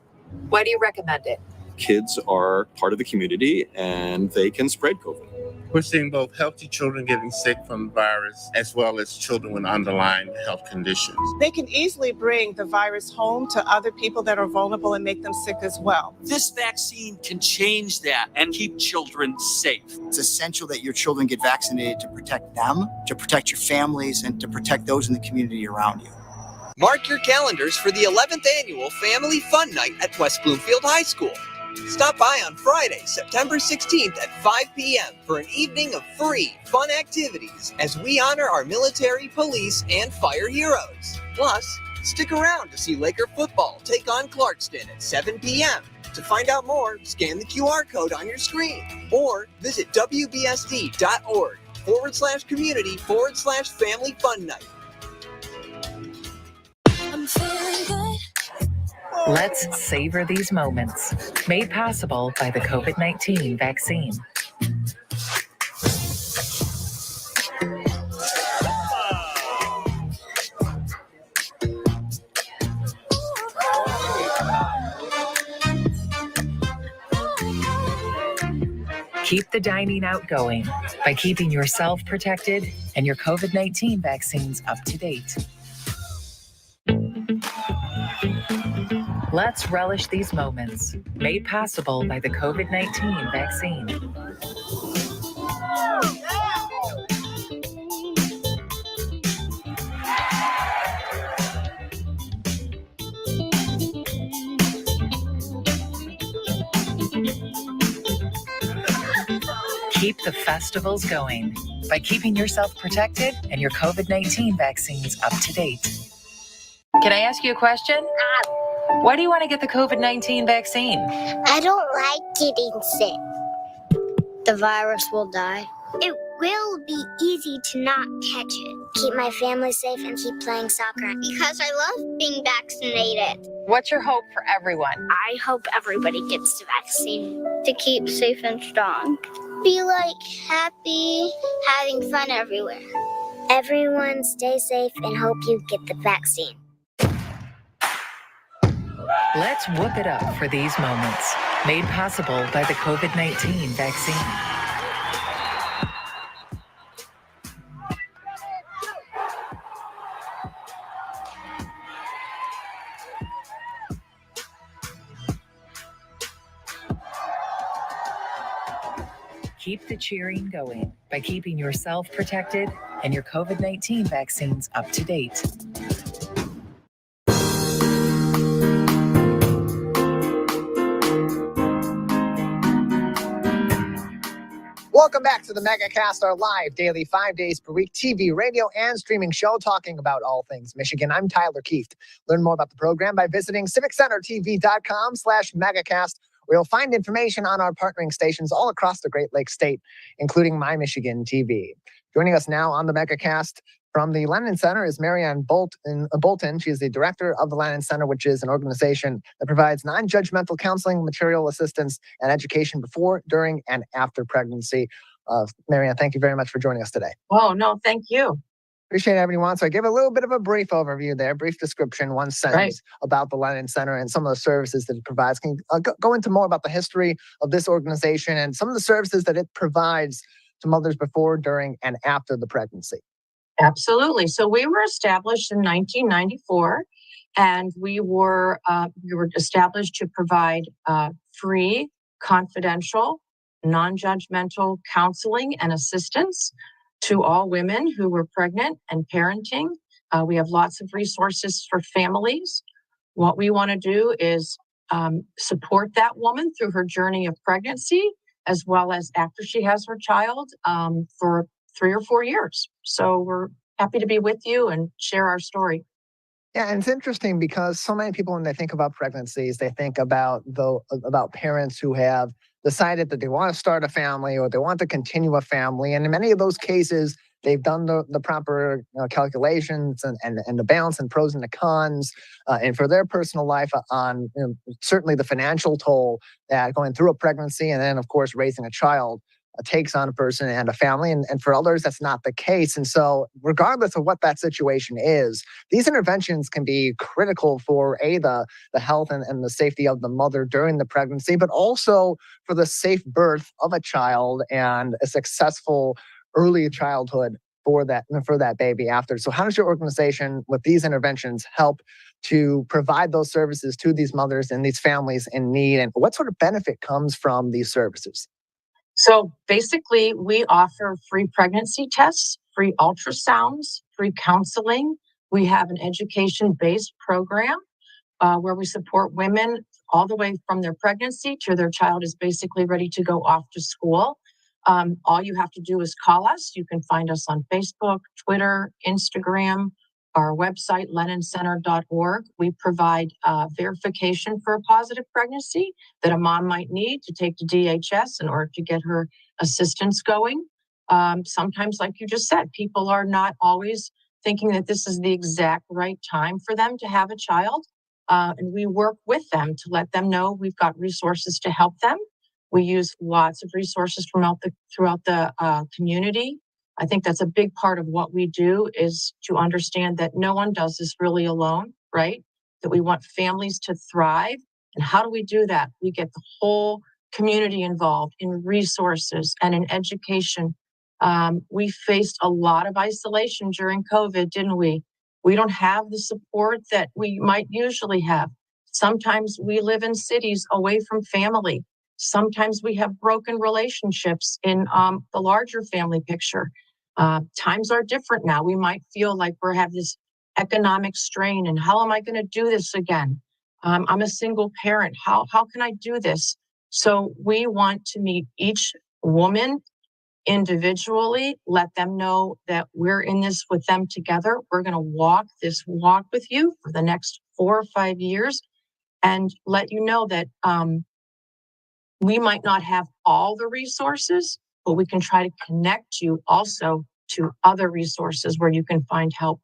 why do you recommend it? Kids are part of the community and they can spread COVID. We're seeing both healthy children getting sick from the virus as well as children with underlying health conditions. They can easily bring the virus home to other people that are vulnerable and make them sick as well. This vaccine can change that and keep children safe. It's essential that your children get vaccinated to protect them, to protect your families, and to protect those in the community around you. Mark your calendars for the 11th annual Family Fun Night at West Bloomfield High School. Stop by on Friday, September 16th at 5 p.m. for an evening of free, fun activities as we honor our military, police, and fire heroes. Plus, stick around to see Laker football take on Clarkston at 7 p.m. To find out more, scan the QR code on your screen or visit wbsd.org/community/family fun night. I'm feeling good. Let's savor these moments. Made possible by the COVID-19 vaccine. Keep the dining out going by keeping yourself protected and your COVID-19 vaccines up to date. Let's relish these moments, made possible by the COVID-19 vaccine. Keep the festivals going by keeping yourself protected and your COVID-19 vaccines up to date. Can I ask you a question? Why do you want to get the COVID-19 vaccine? I don't like getting sick. The virus will die. It will be easy to not catch it. Keep my family safe and keep playing soccer because I love being vaccinated. What's your hope for everyone? I hope everybody gets the vaccine to keep safe and strong. Be happy, having fun everywhere. Everyone stay safe and hope you get the vaccine. Let's whoop it up for these moments, made possible by the COVID-19 vaccine. Keep the cheering going by keeping yourself protected and your COVID-19 vaccines up to date. Welcome back to the Megacast, our live daily 5 days per week TV, radio, and streaming show talking about all things Michigan. I'm Tyler Kieft. Learn more about the program by visiting civiccentertv.com/megacast, where you'll find information on our partnering stations all across the Great Lakes state, including My Michigan TV. Joining us now on the Megacast from the Lennon Center is Marianne Bolton. She is the director of the Lennon Center, which is an organization that provides non-judgmental counseling, material assistance, and education before, during, and after pregnancy. Marianne, thank you very much for joining us today. Oh, no, thank you. Appreciate having you on. So I gave a little bit of a brief overview there, brief description, one sentence about the Lennon Center and some of the services that it provides. Can you go into more about the history of this organization and some of the services that it provides to mothers before, during, and after the pregnancy? Absolutely. So we were established in 1994, and we were established to provide free, confidential, non-judgmental counseling and assistance to all women who were pregnant and parenting. We have lots of resources for families. What we want to do is support that woman through her journey of pregnancy, as well as after she has her child, for 3 or 4 years. So we're happy to be with you and share our story. Yeah, and it's interesting because so many people, when they think about pregnancies, they think about parents who have decided that they want to start a family or they want to continue a family. And in many of those cases, they've done the proper calculations and the balance and pros and the cons, and for their personal life on certainly the financial toll that going through a pregnancy and then, of course, raising a child takes on a person and a family. And for others, that's not the case. And so regardless of what that situation is, these interventions can be critical for the health and the safety of the mother during the pregnancy, but also for the safe birth of a child and a successful early childhood for that baby after. So how does your organization with these interventions help to provide those services to these mothers and these families in need? And what sort of benefit comes from these services? So basically, we offer free pregnancy tests, free ultrasounds, free counseling. We have an education-based program where we support women all the way from their pregnancy to their child is basically ready to go off to school. All you have to do is call us. You can find us on Facebook, Twitter, Instagram, our website, lennoncenter.org. We provide verification for a positive pregnancy that a mom might need to take to DHS in order to get her assistance going. Sometimes, like you just said, people are not always thinking that this is the exact right time for them to have a child. And we work with them to let them know we've got resources to help them. We use lots of resources throughout the community. I think that's a big part of what we do is to understand that no one does this really alone, right? That we want families to thrive. And how do we do that? We get the whole community involved in resources and in education. We faced a lot of isolation during COVID, didn't we? We don't have the support that we might usually have. Sometimes we live in cities away from family. Sometimes we have broken relationships in the larger family picture. Times are different now. We might feel like we have this economic strain and how am I going to do this again? I'm a single parent. How can I do this? So we want to meet each woman individually, let them know that we're in this with them together. We're going to walk this walk with you for the next 4 or 5 years and let you know that we might not have all the resources, but we can try to connect you also to other resources where you can find help.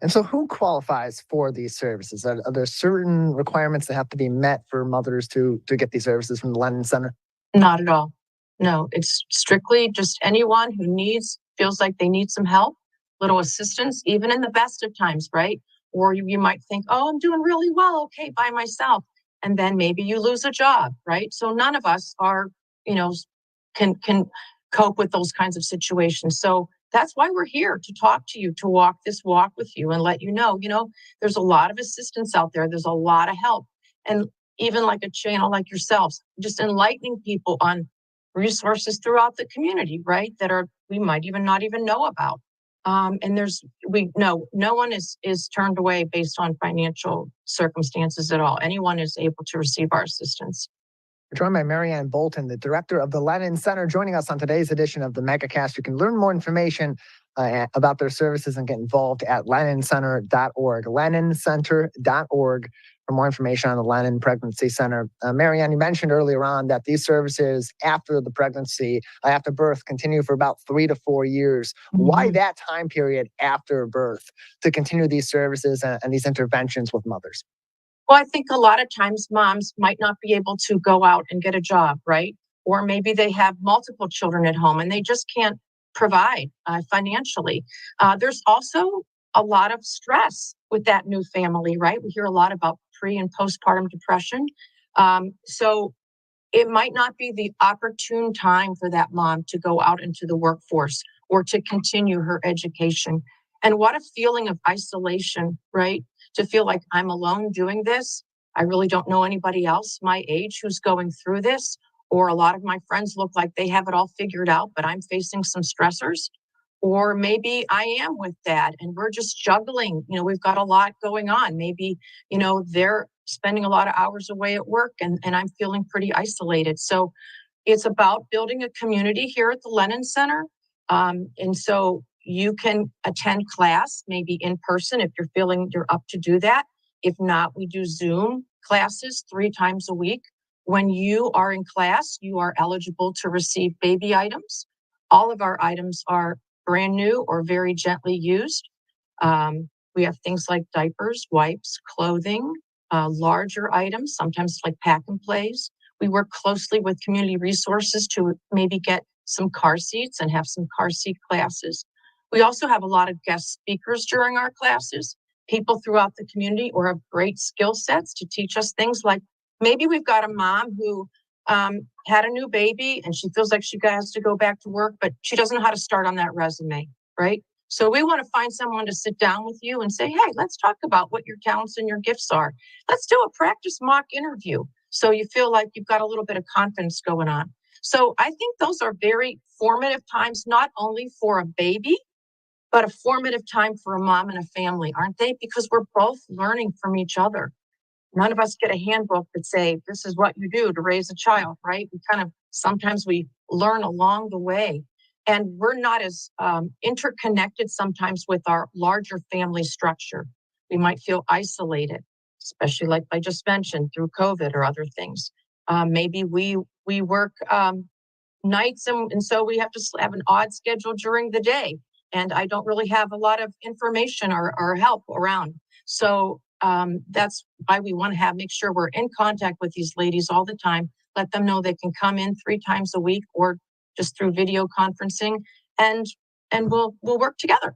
And so who qualifies for these services? Are there certain requirements that have to be met for mothers to get these services from the Lennon Center? Not at all. No, it's strictly just anyone who feels like they need some help, little assistance, even in the best of times, right? Or you might think, oh, I'm doing really well, okay, by myself. And then maybe you lose a job, right? So none of us are, can cope with those kinds of situations. So that's why we're here to talk to you, to walk this walk with you and let you know, there's a lot of assistance out there. There's a lot of help. And even like a channel like yourselves, just enlightening people on resources throughout the community, right? We might even not even know about. And no one is turned away based on financial circumstances at all. Anyone is able to receive our assistance. We're joined by Marianne Bolton, the director of the Lennon Center, joining us on today's edition of the Megacast. You can learn more information about their services and get involved at lennoncenter.org. lennoncenter.org for more information on the Lennon Pregnancy Center. Marianne, you mentioned earlier on that these services after the pregnancy, after birth, continue for about 3 to 4 years. Mm-hmm. Why that time period after birth to continue these services and these interventions with mothers? Well, I think a lot of times moms might not be able to go out and get a job, right? Or maybe they have multiple children at home and they just can't provide financially. There's also a lot of stress with that new family, right? We hear a lot about pre and postpartum depression. So it might not be the opportune time for that mom to go out into the workforce or to continue her education. And what a feeling of isolation, right? To feel like I'm alone doing this. I really don't know anybody else my age who's going through this. Or a lot of my friends look like they have it all figured out, but I'm facing some stressors. Or maybe I am with dad and we're just juggling. We've got a lot going on. Maybe, they're spending a lot of hours away at work and I'm feeling pretty isolated. So it's about building a community here at the Lennon Center. And so you can attend class, maybe in person if you're feeling you're up to do that. If not, we do Zoom classes 3 times a week. When you are in class, you are eligible to receive baby items. All of our items are brand new or very gently used. We have things like diapers, wipes, clothing, larger items, sometimes like pack and plays. We work closely with community resources to maybe get some car seats and have some car seat classes. We also have a lot of guest speakers during our classes, people throughout the community or have great skill sets to teach us things like maybe we've got a mom who had a new baby and she feels like she has to go back to work, but she doesn't know how to start on that resume, right? So we want to find someone to sit down with you and say, hey, let's talk about what your talents and your gifts are. Let's do a practice mock interview so you feel like you've got a little bit of confidence going on. So I think those are very formative times, not only for a baby, but a formative time for a mom and a family, aren't they? Because we're both learning from each other. None of us get a handbook that say, this is what you do to raise a child, right? Sometimes we learn along the way. And we're not as interconnected sometimes with our larger family structure. We might feel isolated, especially like I just mentioned, through COVID or other things. Maybe we work nights and so we have to have an odd schedule during the day. And I don't really have a lot of information or help around. So that's why we want to make sure we're in contact with these ladies all the time. Let them know they can come in 3 times a week or just through video conferencing, and we'll work together.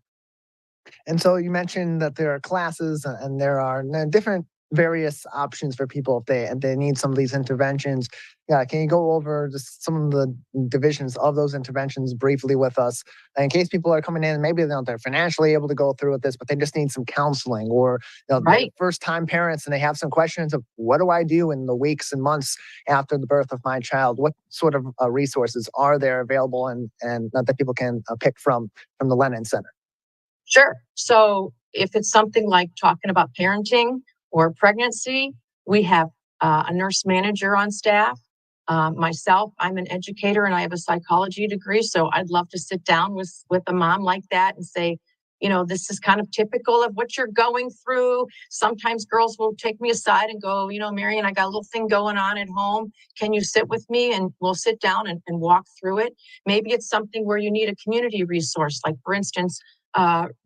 And so you mentioned that there are classes and there are different various options for people if they need some of these interventions. Yeah, can you go over just some of the divisions of those interventions briefly with us, in case people are coming in and maybe they're financially able to go through with this, but they just need some counseling, or right. First-time parents and they have some questions of what do I do in the weeks and months after the birth of my child? What sort of resources are there available and that people can pick from the Lennon Center? Sure. So if it's something like talking about parenting or pregnancy, we have a nurse manager on staff. Myself, I'm an educator and I have a psychology degree. So I'd love to sit down with a mom like that and say, this is kind of typical of what you're going through. Sometimes girls will take me aside and go, Marian, I got a little thing going on at home. Can you sit with me? And we'll sit down and walk through it. Maybe it's something where you need a community resource. Like, for instance,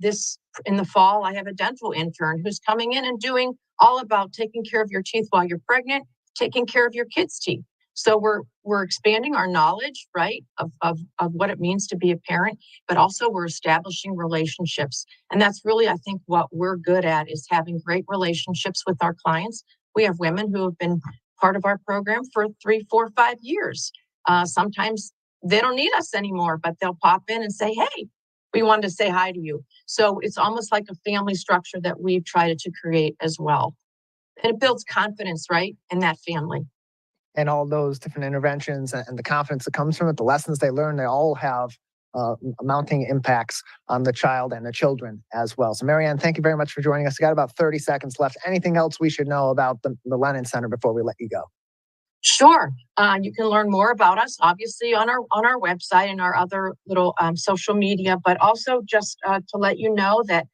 this in the fall, I have a dental intern who's coming in and doing all about taking care of your teeth while you're pregnant, taking care of your kids' teeth. So we're expanding our knowledge, right, of what it means to be a parent, but also we're establishing relationships. And that's really, I think, what we're good at, is having great relationships with our clients. We have women who have been part of our program for 3, 4, 5 years. Sometimes they don't need us anymore, but they'll pop in and say, hey, we wanted to say hi to you. So it's almost like a family structure that we've tried to create as well. And it builds confidence, right, in that family. And all those different interventions and the confidence that comes from it, the lessons they learn, they all have mounting impacts on the child and the children as well. So Marianne, thank you very much for joining us. We got about 30 seconds left. Anything else we should know about the Lennon Center before we let you go? Sure. You can learn more about us, obviously, on our website and our other little social media, but also just to let you know that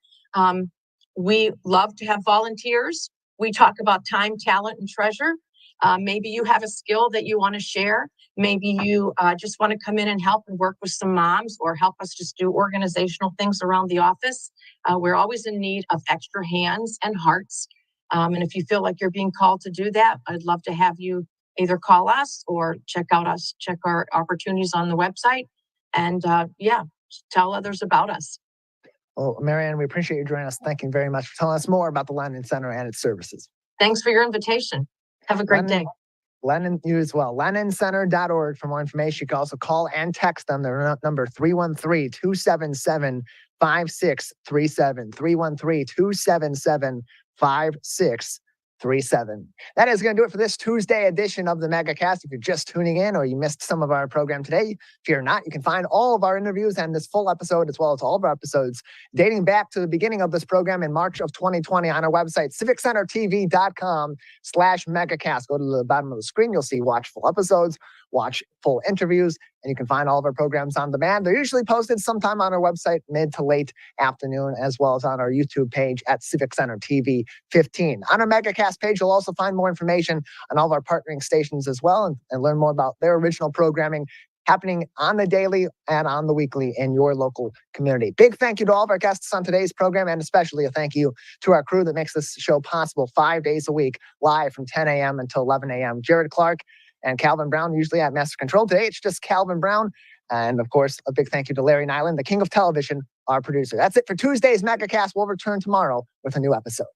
we love to have volunteers. We talk about time, talent, and treasure. Maybe you have a skill that you want to share. Maybe you just want to come in and help and work with some moms, or help us just do organizational things around the office. We're always in need of extra hands and hearts. And if you feel like you're being called to do that, I'd love to have you either call us or check our opportunities on the website, and tell others about us. Well, Marianne, we appreciate you joining us. Thank you very much for telling us more about the Lennon Center and its services. Thanks for your invitation. Have a great day. Lennon, you as well. LennonCenter.org for more information. You can also call and text them. Their number 313-277-5637. 313-277-5637. That is going to do it for this Tuesday edition of the Megacast. If you're just tuning in or you missed some of our program today, fear not, you can find all of our interviews and this full episode, as well as all of our episodes dating back to the beginning of this program in March of 2020 on our website, civiccentertv.com/megacast. Go to the bottom of the screen. You'll see watch full episodes, watch full interviews, and you can find all of our programs on demand. They're usually posted sometime on our website mid to late afternoon, as well as on our YouTube page at Civic Center TV 15. On our Megacast page, you'll also find more information on all of our partnering stations as well, and learn more about their original programming happening on the daily and on the weekly in your local community. Big thank you to all of our guests on today's program, and especially a thank you to our crew that makes this show possible 5 days a week, live from 10 a.m. until 11 a.m. Jared Clark and Calvin Brown, usually at Master Control. Today, it's just Calvin Brown. And of course, a big thank you to Larry Nyland, the king of television, our producer. That's it for Tuesday's Megacast. We'll return tomorrow with a new episode.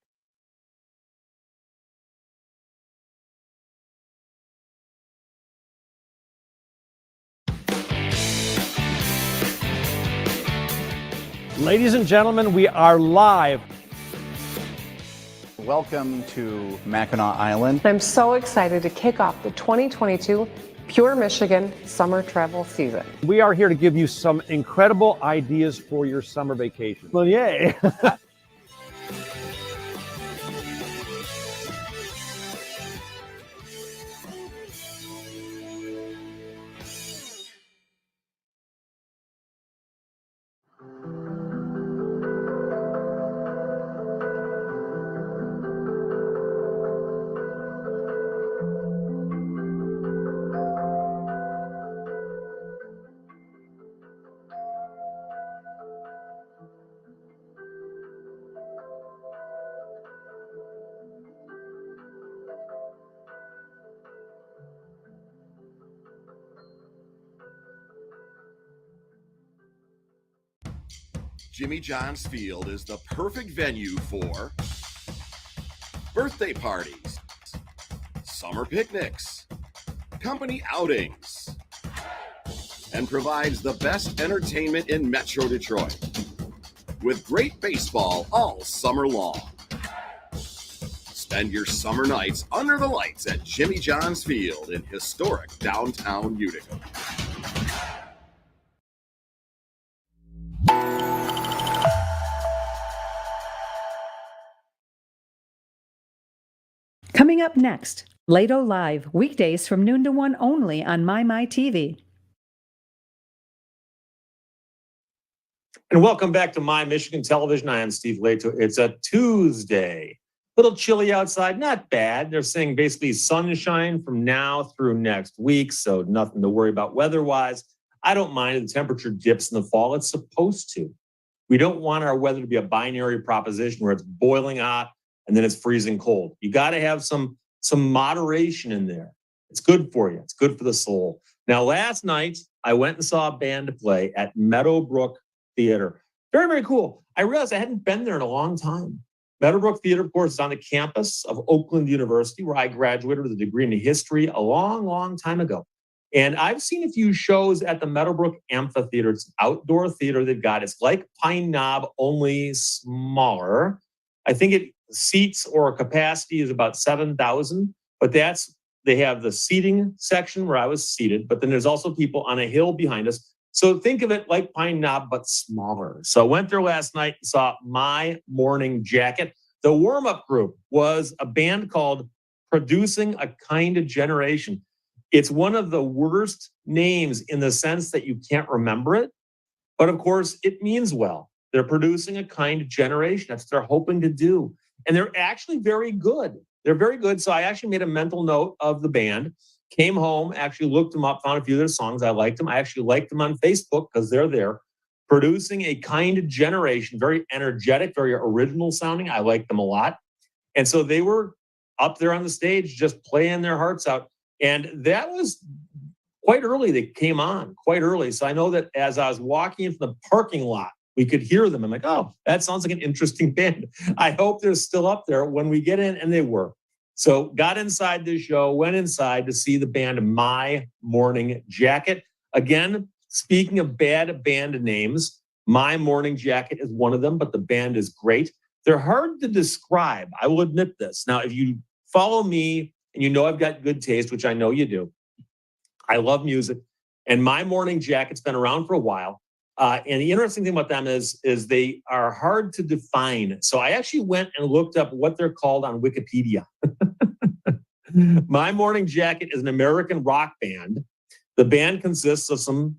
Ladies and gentlemen, we are live. Welcome to Mackinac Island. I'm so excited to kick off the 2022 Pure Michigan summer travel season. We are here to give you some incredible ideas for your summer vacation. Well, yay. Jimmy John's Field is the perfect venue for birthday parties, summer picnics, company outings, and provides the best entertainment in Metro Detroit with great baseball all summer long. Spend your summer nights under the lights at Jimmy John's Field in historic downtown Utica. Coming up next, Lato Live, weekdays from noon to 1 only on MyTV. And welcome back to My Michigan Television. I am Steve Lato. It's a Tuesday. A little chilly outside, not bad. They're saying basically sunshine from now through next week, so nothing to worry about weather-wise. I don't mind if the temperature dips in the fall. It's supposed to. We don't want our weather to be a binary proposition where it's boiling hot and then it's freezing cold. You got to have some moderation in there. It's good for you. It's good for the soul. Now, last night, I went and saw a band play at Meadowbrook Theater. Very, very cool. I realized I hadn't been there in a long time. Meadowbrook Theater, of course, is on the campus of Oakland University, where I graduated with a degree in history a long, long time ago. And I've seen a few shows at the Meadowbrook Amphitheater. It's an outdoor theater they've got. It's like Pine Knob, only smaller. I think it seats or capacity is about 7,000, but they have the seating section where I was seated, but then there's also people on a hill behind us. So think of it like Pine Knob, but smaller. So I went there last night and saw My Morning Jacket. The warm-up group was a band called Producing a Kind of Generation. It's one of the worst names in the sense that you can't remember it, but of course it means well. They're producing a kind of generation. That's what they're hoping to do. And they're actually very good. They're very good. So I actually made a mental note of the band, came home, actually looked them up, found a few of their songs. I liked them. I actually liked them on Facebook because they're there. Producing a kind of generation, very energetic, very original sounding. I liked them a lot. And so they were up there on the stage just playing their hearts out. And that was quite early. They came on quite early. So I know that as I was walking into the parking lot, we could hear them. I'm like, oh, that sounds like an interesting band. I hope they're still up there when we get in, and they were. So got inside this show, went inside to see the band My Morning Jacket. Again, speaking of bad band names, My Morning Jacket is one of them, but the band is great. They're hard to describe. I will admit this. Now, if you follow me and you know I've got good taste, which I know you do, I love music. And My Morning Jacket's been around for a while. And the interesting thing about them is they are hard to define. So I actually went and looked up what they're called on Wikipedia. My Morning Jacket is an American rock band. The band consists of some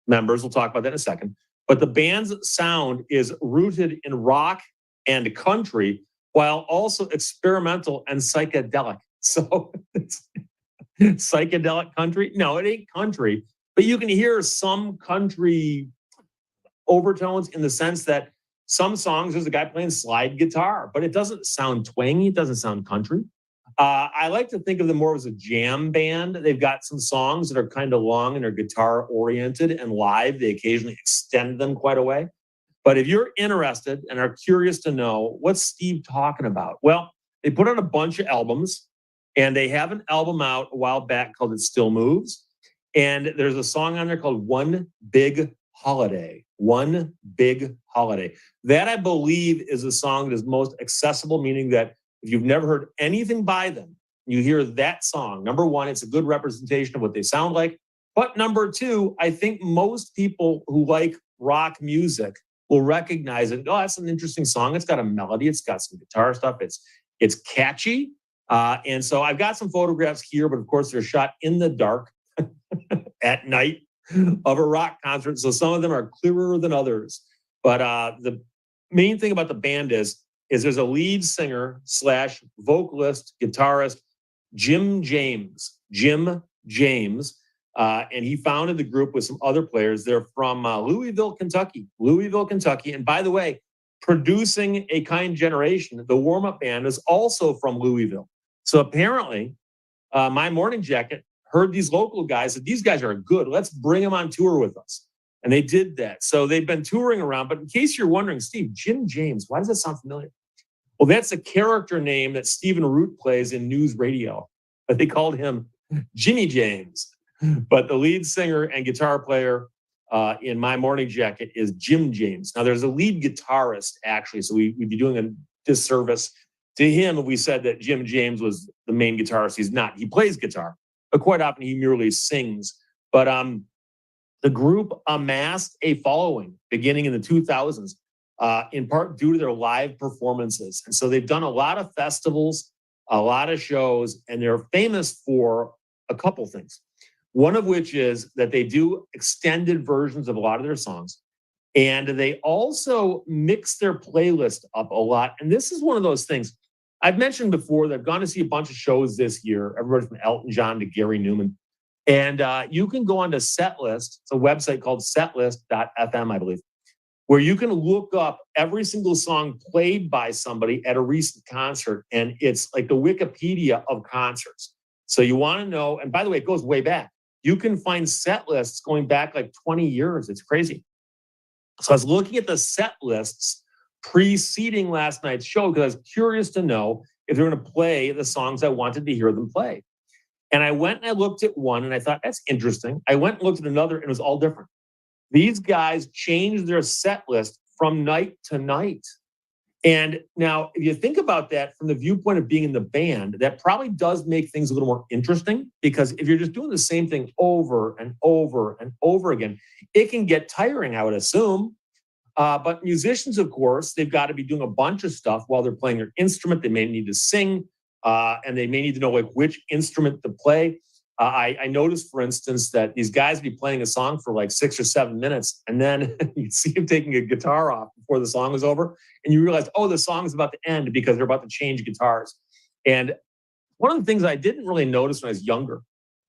members. We'll talk about that in a second. But the band's sound is rooted in rock and country, while also experimental and psychedelic. So it's psychedelic country? No, it ain't country. But you can hear some country overtones in the sense that some songs there's a guy playing slide guitar, but it doesn't sound twangy. It doesn't sound country. I like to think of them more as a jam band. They've got some songs that are kind of long and are guitar oriented, and live they occasionally extend them quite a way. But if you're interested and are curious to know what's Steve talking about, well, they put out a bunch of albums, and they have an album out a while back called It Still Moves. And there's a song on there called One Big Holiday. One Big Holiday. That, I believe, is a song that is most accessible, meaning that if you've never heard anything by them, you hear that song, number one, it's a good representation of what they sound like. But number two, I think most people who like rock music will recognize it. Oh, that's an interesting song. It's got a melody. It's got some guitar stuff. It's catchy. And so I've got some photographs here, but of course they're shot in the dark at night of a rock concert. So some of them are clearer than others. But the main thing about the band is there's a lead singer / vocalist, guitarist, Jim James. And he founded the group with some other players. They're from Louisville, Kentucky. And by the way, producing A Kind Generation, the warm-up band, is also from Louisville. So apparently, My Morning Jacket heard these local guys, said, these guys are good. Let's bring them on tour with us. And they did that. So they've been touring around. But in case you're wondering, Steve, Jim James, why does that sound familiar? Well, that's a character name that Stephen Root plays in news radio. But they called him Jimmy James. But the lead singer and guitar player in My Morning Jacket is Jim James. Now, there's a lead guitarist, actually, so we'd be doing a disservice to him if we said that Jim James was the main guitarist. He's not. He plays guitar, but quite often he merely sings. But the group amassed a following beginning in the 2000s, in part due to their live performances. And so they've done a lot of festivals, a lot of shows, and they're famous for a couple things. One of which is that they do extended versions of a lot of their songs. And they also mix their playlist up a lot. And this is one of those things. I've mentioned before that I've gone to see a bunch of shows this year, everybody from Elton John to Gary Newman. And you can go onto Setlist. It's a website called setlist.fm, I believe, where you can look up every single song played by somebody at a recent concert. And it's like the Wikipedia of concerts. So you want to know, and by the way, it goes way back. You can find set lists going back like 20 years. It's crazy. So I was looking at the set lists preceding last night's show because I was curious to know if they're going to play the songs I wanted to hear them play. And I went and I looked at one and I thought, that's interesting. I went and looked at another and it was all different. These guys changed their set list from night to night. And now, if you think about that from the viewpoint of being in the band, that probably does make things a little more interesting, because if you're just doing the same thing over and over and over again, it can get tiring, I would assume. But musicians, of course, they've got to be doing a bunch of stuff while they're playing their instrument. They may need to sing, and they may need to know like which instrument to play. I noticed, for instance, that these guys be playing a song for like 6 or 7 minutes, and then you see them taking a guitar off before the song is over, and you realize, oh, the song is about to end because they're about to change guitars. And one of the things I didn't really notice when I was younger,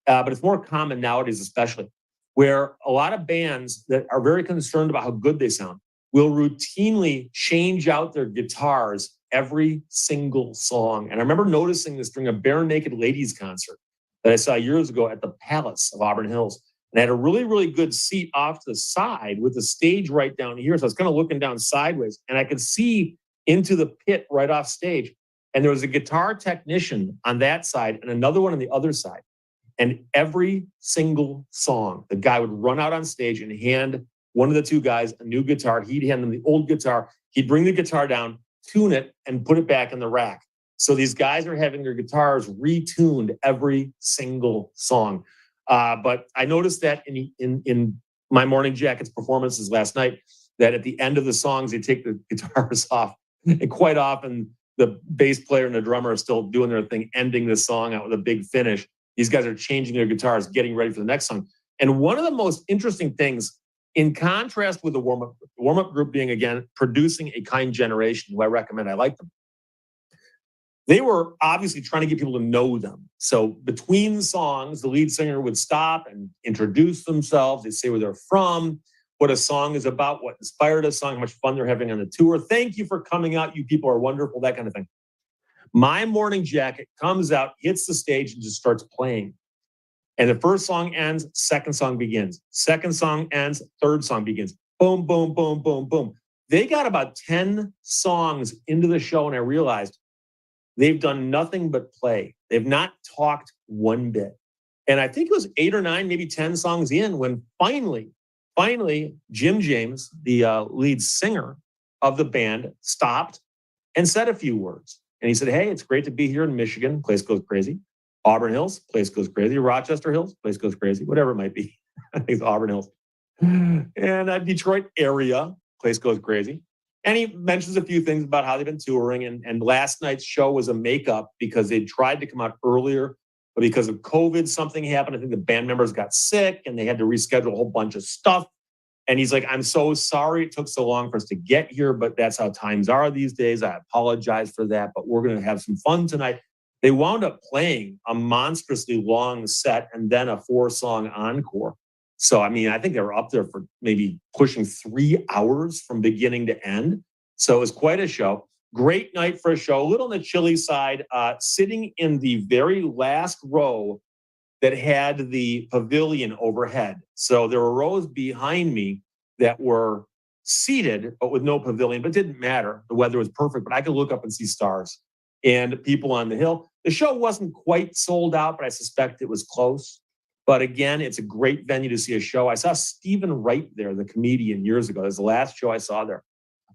but it's more common nowadays, especially, where a lot of bands that are very concerned about how good they sound will routinely change out their guitars every single song. And I remember noticing this during a Bare Naked Ladies concert that I saw years ago at the Palace of Auburn Hills. And I had a really, really good seat off to the side with the stage right down here. So I was kind of looking down sideways and I could see into the pit right off stage. And there was a guitar technician on that side and another one on the other side. And every single song, the guy would run out on stage and hand one of the two guys a new guitar. He'd hand them the old guitar. He'd bring the guitar down, tune it, and put it back in the rack. So these guys are having their guitars retuned every single song. But I noticed that in My Morning Jacket's performances last night, that at the end of the songs, they take the guitars off. And quite often, the bass player and the drummer are still doing their thing, ending the song out with a big finish. These guys are changing their guitars, getting ready for the next song. And one of the most interesting things, in contrast with the warm-up group being, again, producing A Kind Generation, who I recommend, I like them. They were obviously trying to get people to know them. So between songs, the lead singer would stop and introduce themselves. They'd say where they're from, what a song is about, what inspired a song, how much fun they're having on the tour. Thank you for coming out. You people are wonderful, that kind of thing. My Morning Jacket comes out, hits the stage, and just starts playing. And the first song ends, second song begins. Second song ends, third song begins. Boom, boom, boom, boom, boom. They got about 10 songs into the show, and I realized they've done nothing but play. They've not talked one bit. And I think it was 8 or 9, maybe 10 songs in when finally, Jim James, the lead singer of the band, stopped and said a few words. And he said, hey, it's great to be here in Michigan. Place goes crazy. Auburn Hills, place goes crazy. Rochester Hills, place goes crazy. Whatever it might be. I think it's Auburn Hills. And Detroit area, place goes crazy. And he mentions a few things about how they've been touring. And last night's show was a makeup because they tried to come out earlier, but because of COVID, something happened. I think the band members got sick and they had to reschedule a whole bunch of stuff. And he's like, I'm so sorry it took so long for us to get here, but that's how times are these days. I apologize for that, but we're going to have some fun tonight. They wound up playing a monstrously long set and then a 4-song encore. So, I mean, I think they were up there for maybe pushing 3 hours from beginning to end. So it was quite a show. Great night for a show. A little on the chilly side, sitting in the very last row that had the pavilion overhead. So there were rows behind me that were seated, but with no pavilion, but it didn't matter. The weather was perfect, but I could look up and see stars and people on the hill. The show wasn't quite sold out, but I suspect it was close. But again, it's a great venue to see a show. I saw Stephen Wright there, the comedian, years ago. It was the last show I saw there.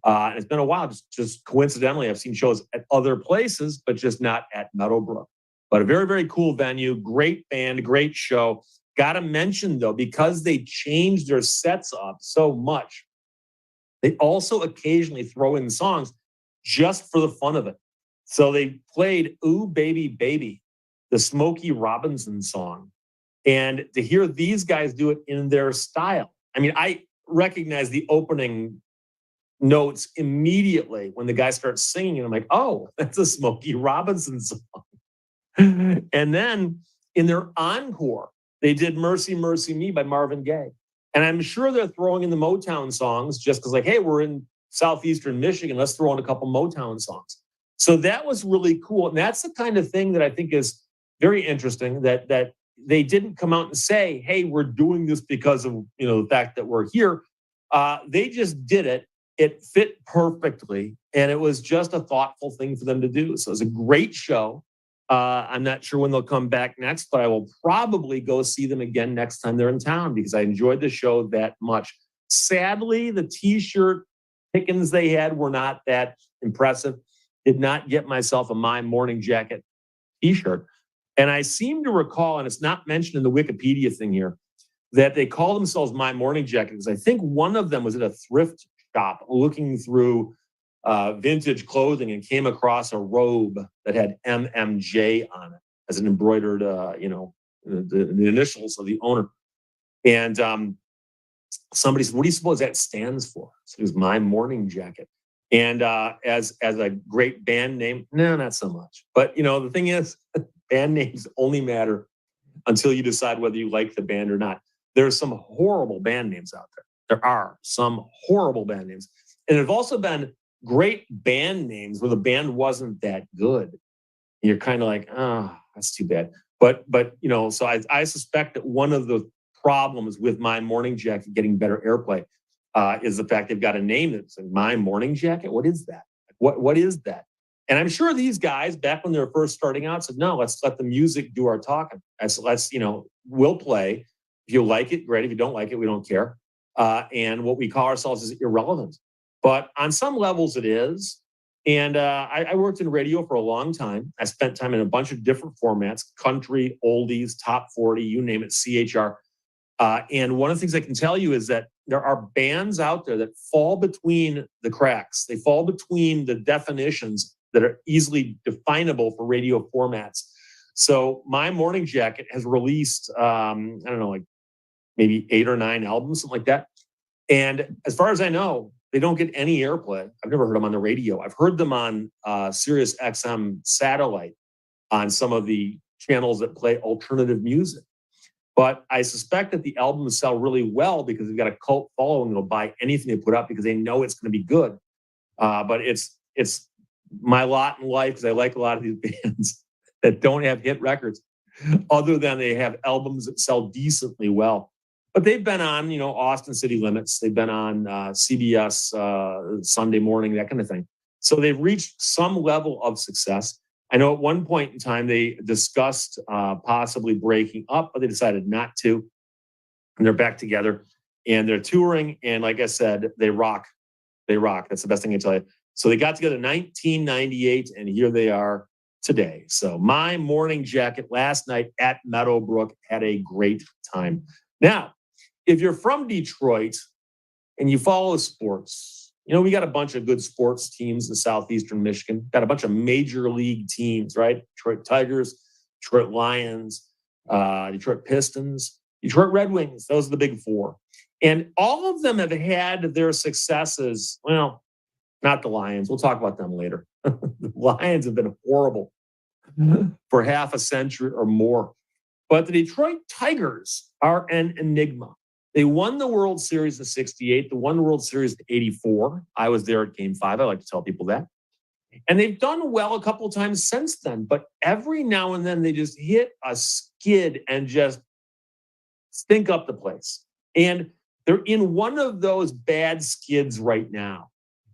And it's been a while. Just coincidentally, I've seen shows at other places, but just not at Meadowbrook. But a very, very cool venue, great band, great show. Got to mention, though, because they changed their sets up so much, they also occasionally throw in songs just for the fun of it. So they played Ooh, Baby, Baby, the Smokey Robinson song. And to hear these guys do it in their style. I mean, I recognize the opening notes immediately when the guy starts singing. And I'm like, oh, that's a Smokey Robinson song. And then in their encore, they did Mercy, Mercy Me by Marvin Gaye. And I'm sure they're throwing in the Motown songs just because, like, hey, we're in southeastern Michigan. Let's throw in a couple Motown songs. So that was really cool. And that's the kind of thing that I think is very interesting, that they didn't come out and say, hey, we're doing this because of, the fact that we're here. They just did it. It fit perfectly. And it was just a thoughtful thing for them to do. So it was a great show. I'm not sure when they'll come back next, but I will probably go see them again next time they're in town because I enjoyed the show that much. Sadly, the T-shirt pickings they had were not that impressive. Did not get myself a My Morning Jacket T-shirt. And I seem to recall, and it's not mentioned in the Wikipedia thing here, that they call themselves My Morning Jacket because I think one of them was at a thrift shop looking through vintage clothing and came across a robe that had MMJ on it as an embroidered, the initials of the owner. And somebody said, what do you suppose that stands for? So it was My Morning Jacket. And as a great band name, no, not so much. But, the thing is, band names only matter until you decide whether you like the band or not. There's some horrible band names out there. There are some horrible band names. And there have also been great band names where the band wasn't that good. And you're kind of like, oh, that's too bad. But so I suspect that one of the problems with My Morning Jacket getting better airplay is the fact they've got a name that's like My Morning Jacket. What is that? What is that? And I'm sure these guys, back when they were first starting out, said, no, let's let the music do our talking. We'll play. If you like it, great. If you don't like it, we don't care. And what we call ourselves is irrelevant. But on some levels it is. And I worked in radio for a long time. I spent time in a bunch of different formats, country, oldies, top 40, you name it, CHR. And one of the things I can tell you is that there are bands out there that fall between the cracks. They fall between the definitions that are easily definable for radio formats. So My Morning Jacket has released, like maybe 8 or 9 albums, something like that. And as far as I know, they don't get any airplay. I've never heard them on the radio. I've heard them on Sirius XM satellite on some of the channels that play alternative music. But I suspect that the albums sell really well because they've got a cult following that'll buy anything they put up because they know it's going to be good. But it's my lot in life because I like a lot of these bands that don't have hit records other than they have albums that sell decently well. But they've been on, Austin City Limits. They've been on CBS Sunday Morning, that kind of thing. So they've reached some level of success. I know at one point in time they discussed possibly breaking up, but they decided not to. And they're back together and they're touring. And like I said, they rock. They rock. That's the best thing I can tell you. So they got together in 1998, and here they are today. So my morning jacket last night at Meadowbrook, had a great time. Now, if you're from Detroit and you follow sports, you know, we got a bunch of good sports teams in southeastern Michigan, got a bunch of major league teams, right? Detroit Tigers, Detroit Lions, Detroit Pistons, Detroit Red Wings. Those are the big four. And all of them have had their successes. Well, not the Lions. We'll talk about them later. The Lions have been horrible for half a century or more. But the Detroit Tigers are an enigma. They won the World Series in '68. They won the World Series in '84. I was there at Game 5. I like to tell people that. And they've done well a couple of times since then. But every now and then they just hit a skid and just stink up the place. And they're in one of those bad skids right now.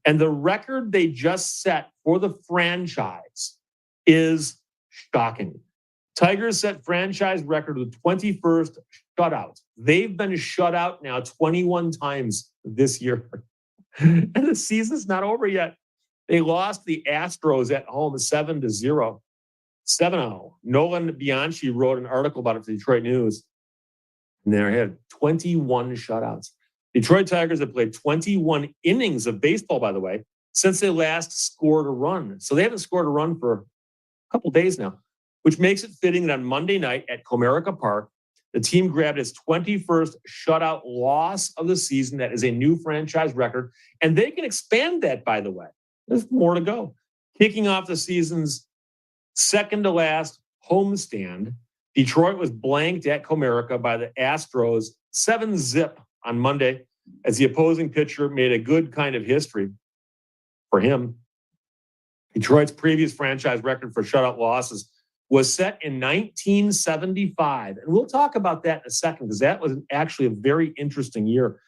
And the record they just set for the franchise is shocking. Tigers set franchise record with 21st shutout. They've been shut out now 21 times this year. And the season's not over yet. They lost the Astros at home 7-0. 7-0. Nolan Bianchi wrote an article about it for the Detroit News. And they had 21 shutouts. Detroit Tigers have played 21 innings of baseball, by the way, since they last scored a run. So they haven't scored a run for a couple days now, which makes it fitting that on Monday night at Comerica Park, the team grabbed its 21st shutout loss of the season. That is a new franchise record. And they can expand that, by the way. There's more to go. Kicking off the season's second to last homestand, Detroit was blanked at Comerica by the Astros 7-0 on Monday as the opposing pitcher made a good kind of history for him. Detroit's previous franchise record for shutout losses was set in 1975. And we'll talk about that in a second because that was actually a very interesting year.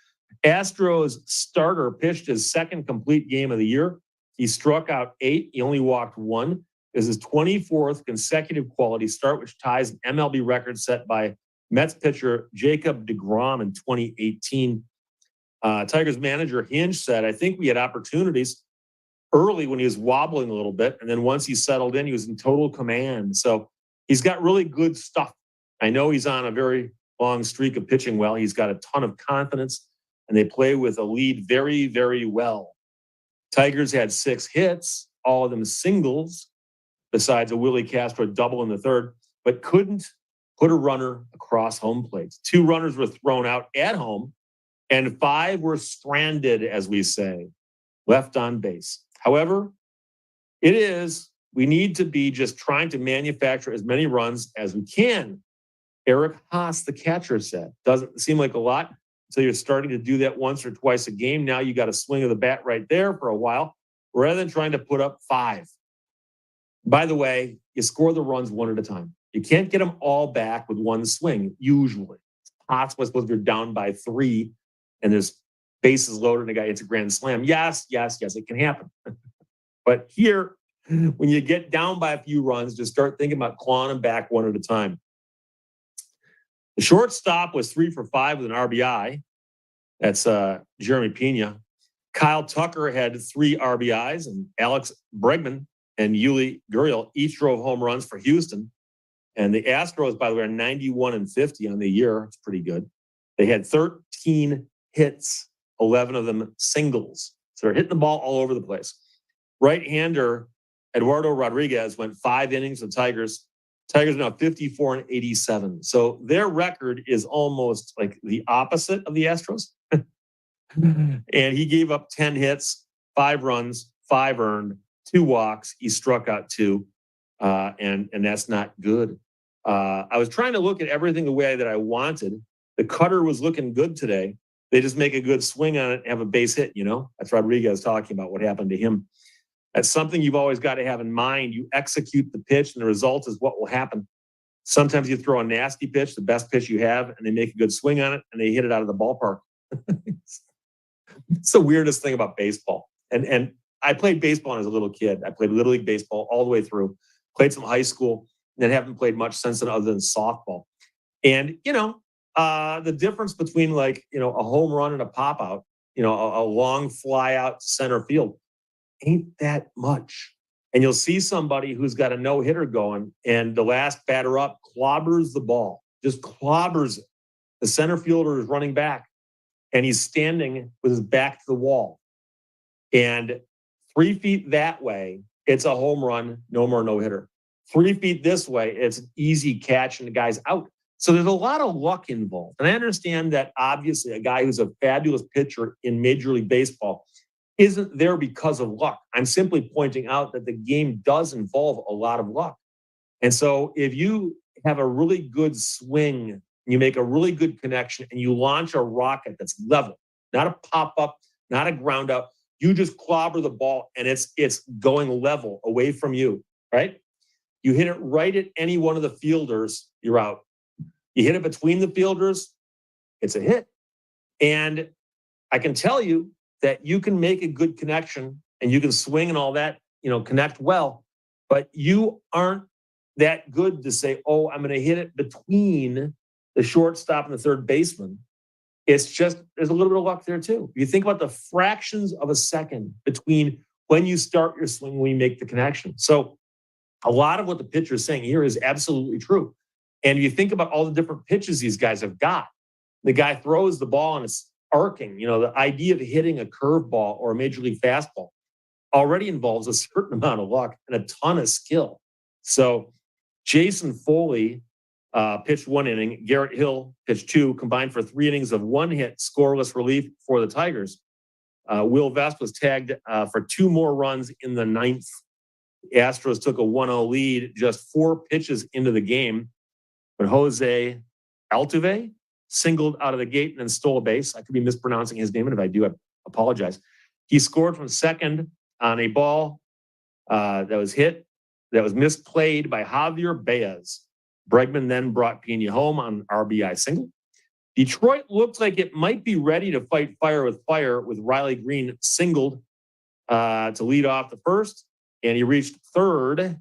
Astros starter pitched his second complete game of the year. He struck out 8. He only walked 1. It was his 24th consecutive quality start, which ties an MLB record set by Mets pitcher Jacob deGrom in 2018. Tigers manager Hinch said, I think we had opportunities early when he was wobbling a little bit. And then once he settled in, he was in total command. So he's got really good stuff. I know he's on a very long streak of pitching well. He's got a ton of confidence, and they play with a lead very, very well. Tigers had 6 hits, all of them singles, besides a Willie Castro double in the third, but couldn't put a runner across home plate. 2 runners were thrown out at home, and 5 were stranded, as we say, left on base. However, we need to be just trying to manufacture as many runs as we can. Eric Haas, the catcher, said, doesn't seem like a lot until you're starting to do that once or twice a game. Now you got a swing of the bat right there for a while, rather than trying to put up 5. By the way, you score the runs one at a time. You can't get them all back with one swing, usually. It's possible if you're down by 3 and there's bases loaded and a guy hits a grand slam. Yes, it can happen. But here, when you get down by a few runs, just start thinking about clawing them back one at a time. The shortstop was 3 for 5 with an RBI. That's Jeremy Pena. Kyle Tucker had 3 RBIs, and Alex Bregman and Yuli Gurriel each drove home runs for Houston. And the Astros, by the way, are 91-50 on the year. It's pretty good. They had 13 hits, 11 of them singles. So they're hitting the ball all over the place. Right-hander Eduardo Rodriguez went 5 innings with Tigers. Tigers are now 54-87. So their record is almost like the opposite of the Astros. And he gave up 10 hits, 5 runs, 5 earned, 2 walks. He struck out 2, and that's not good. I was trying to look at everything the way that I wanted. The cutter was looking good today. They just make a good swing on it and have a base hit, you know? That's Rodriguez talking about what happened to him. That's something you've always got to have in mind. You execute the pitch, and the result is what will happen. Sometimes you throw a nasty pitch, the best pitch you have, and they make a good swing on it, and they hit it out of the ballpark. It's the weirdest thing about baseball. And I played baseball as a little kid. I played Little League baseball all the way through, played some high school, and then haven't played much since then other than softball. And, the difference between a home run and a pop out, a long fly out center field. ain't that much. And you'll see somebody who's got a no-hitter going, and the last batter up clobbers the ball, just clobbers it. The center fielder is running back, and he's standing with his back to the wall. And 3 feet that way, it's a home run, no more no-hitter. 3 feet this way, it's an easy catch, and the guy's out. So there's a lot of luck involved. And I understand that obviously a guy who's a fabulous pitcher in Major League Baseball isn't there because of luck. I'm simply pointing out that the game does involve a lot of luck. And so if you have a really good swing, you make a really good connection, and you launch a rocket that's level, not a pop-up, not a ground up, you just clobber the ball and it's going level away from you, right? You hit it right at any one of the fielders, you're out. You hit it between the fielders, it's a hit. And I can tell you that you can make a good connection and you can swing and all that, connect well, but you aren't that good to say, oh, I'm going to hit it between the shortstop and the third baseman. It's just, there's a little bit of luck there too. You think about the fractions of a second between when you start your swing, when you make the connection. So a lot of what the pitcher is saying here is absolutely true. And if you think about all the different pitches these guys have got, the guy throws the ball and it's arcing. The idea of hitting a curveball or a major league fastball already involves a certain amount of luck and a ton of skill. So Jason Foley pitched 1 inning. Garrett Hill pitched 2, combined for 3 innings of 1 hit, scoreless relief for the Tigers. Will Vest was tagged for 2 more runs in the 9th. The Astros took a 1-0 lead just 4 pitches into the game when Jose Altuve singled out of the gate and then stole a base. I could be mispronouncing his name, and if I do, I apologize. He scored from second on a ball that was hit, that was misplayed by Javier Baez. Bregman then brought Pena home on RBI single. Detroit looked like it might be ready to fight fire with Riley Green singled to lead off the first, and he reached third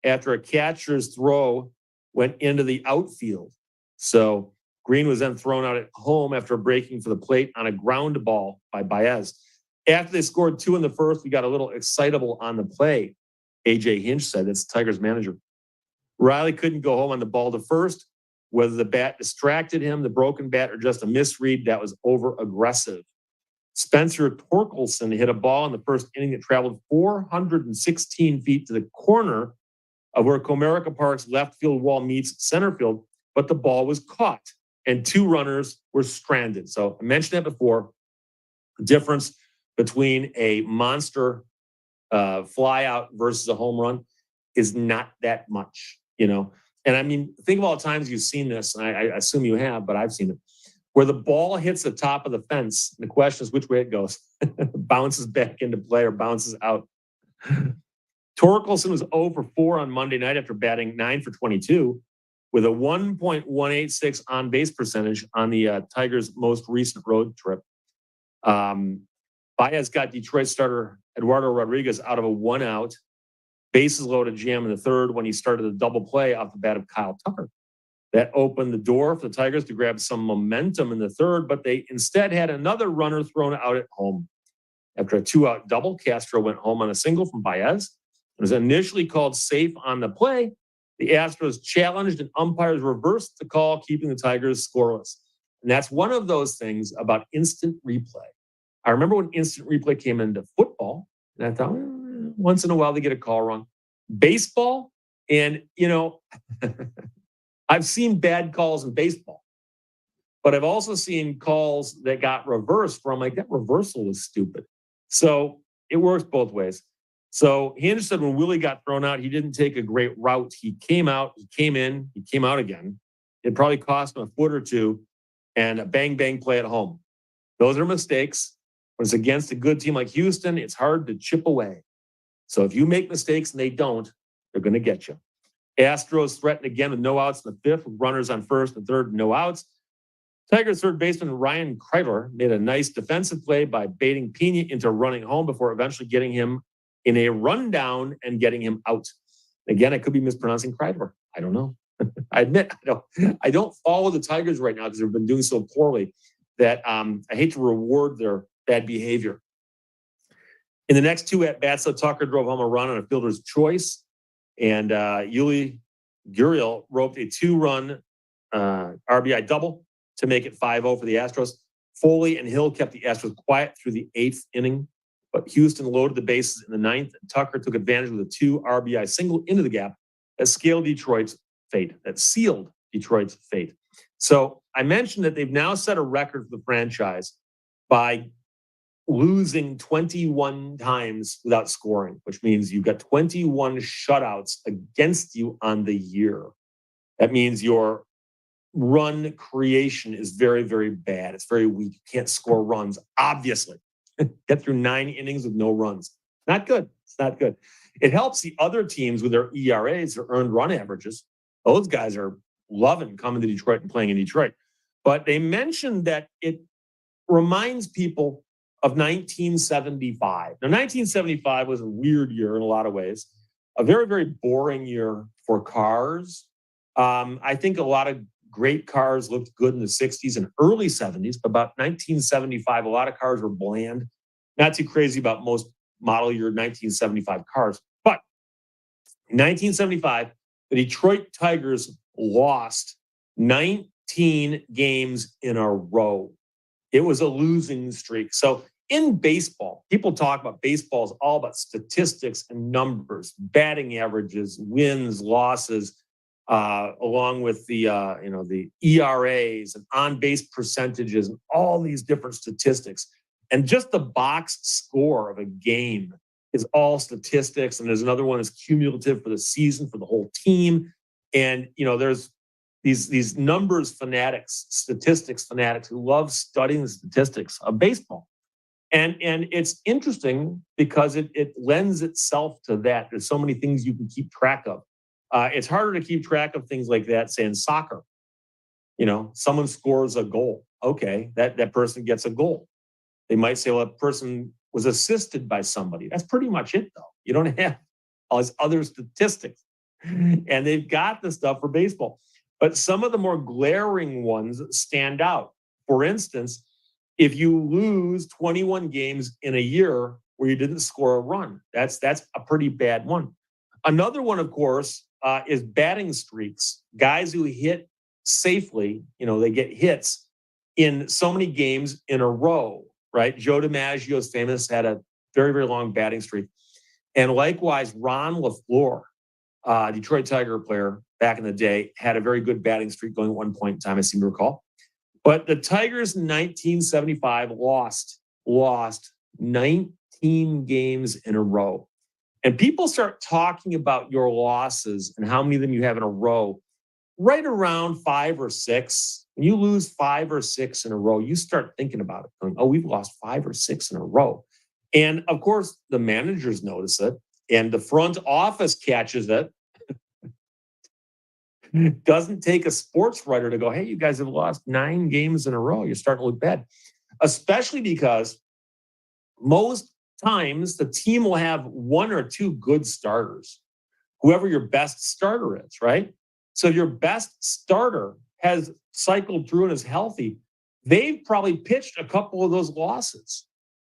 after a catcher's throw went into the outfield. So Green was then thrown out at home after breaking for the plate on a ground ball by Baez. After they scored 2 in the first, we got a little excitable on the play, A.J. Hinch said. That's the Tigers manager. Riley couldn't go home on the ball to first. Whether the bat distracted him, the broken bat, or just a misread, that was over-aggressive. Spencer Torkelson hit a ball in the first inning that traveled 416 feet to the corner of where Comerica Park's left field wall meets center field, but the ball was caught and 2 runners were stranded. So I mentioned that before. The difference between a monster fly out versus a home run is not that much, And I mean, think of all the times you've seen this, and I assume you have, but I've seen it, where the ball hits the top of the fence. And the question is which way it goes. Bounces back into play or bounces out. Torkelson was 0 for 4 on Monday night after batting 9 for 22 with a 1.186 on-base percentage on the Tigers' most recent road trip. Baez got Detroit starter Eduardo Rodriguez out of a 1-out, bases loaded jam in the third when he started a double play off the bat of Kyle Tucker. That opened the door for the Tigers to grab some momentum in the third, but they instead had another runner thrown out at home. After a 2-out double, Castro went home on a single from Baez. It was initially called safe on the play. The Astros challenged and umpires reversed the call, keeping the Tigers scoreless. And that's one of those things about instant replay. I remember when instant replay came into football, and I thought, once in a while they get a call wrong. Baseball, and, I've seen bad calls in baseball, but I've also seen calls that got reversed where I'm like, that reversal was stupid. So it works both ways. So Hinch said when Willie got thrown out, he didn't take a great route. He came out, he came in, he came out again. It probably cost him a foot or two and a bang, bang play at home. Those are mistakes. When it's against a good team like Houston, it's hard to chip away. So if you make mistakes and they don't, they're going to get you. Astros threatened again with no outs in the fifth, with runners on first and third, no outs. Tigers third baseman Ryan Kreidler made a nice defensive play by baiting Pena into running home before eventually getting him in a rundown and getting him out. Again, I could be mispronouncing Kreidler. I don't know. I admit I don't follow the Tigers right now because they've been doing so poorly that I hate to reward their bad behavior. In the next two at-bats, though, Tucker drove home a run on a fielder's choice, and Yuli Gurriel roped a 2-run RBI double to make it 5-0 for the Astros. Foley and Hill kept the Astros quiet through the 8th inning, but Houston loaded the bases in the 9th, and Tucker took advantage with a 2 RBI single into the gap that sealed Detroit's fate. So I mentioned that they've now set a record for the franchise by losing 21 times without scoring, which means you've got 21 shutouts against you on the year. That means your run creation is very, very bad. It's very weak. You can't score runs, obviously. Get through 9 innings with no runs. Not good. It's not good. It helps the other teams with their ERAs, or earned run averages. Those guys are loving coming to Detroit and playing in Detroit. But they mentioned that it reminds people of 1975. Now, 1975 was a weird year in a lot of ways. A very, very boring year for cars. I think a lot of great cars looked good in the 60s and early 70s, but about 1975, a lot of cars were bland. Not too crazy about most model year 1975 cars. But in 1975, the Detroit Tigers lost 19 games in a row. It was a losing streak. So in baseball, people talk about baseball is all about statistics and numbers, batting averages, wins, losses, along with the ERAs and on-base percentages and all these different statistics. And just the box score of a game is all statistics. And there's another one that's cumulative for the season for the whole team. And, there's these numbers fanatics, statistics fanatics who love studying the statistics of baseball. And it's interesting because it lends itself to that. There's so many things you can keep track of. It's harder to keep track of things like that, say in soccer. Someone scores a goal. Okay, that person gets a goal. They might say, well, that person was assisted by somebody. That's pretty much it, though. You don't have all these other statistics. And they've got the stuff for baseball. But some of the more glaring ones stand out. For instance, if you lose 21 games in a year where you didn't score a run, that's a pretty bad one. Another one, of course, is batting streaks. Guys who hit safely, they get hits in so many games in a row, right? Joe DiMaggio's famous, had a very, very long batting streak. And likewise, Ron LaFleur, Detroit Tiger player back in the day, had a very good batting streak going at one point in time, I seem to recall. But the Tigers in 1975 lost 19 games in a row. And people start talking about your losses and how many of them you have in a row right around 5 or 6. When you lose 5 or 6 in a row, you start thinking about it. Going, oh, we've lost 5 or 6 in a row. And of course, the managers notice it and the front office catches it. Doesn't take a sports writer to go, hey, you guys have lost 9 games in a row. You're starting to look bad. Especially because most times the team will have 1 or 2 good starters, whoever your best starter is, right? So if your best starter has cycled through and is healthy, they've probably pitched a couple of those losses.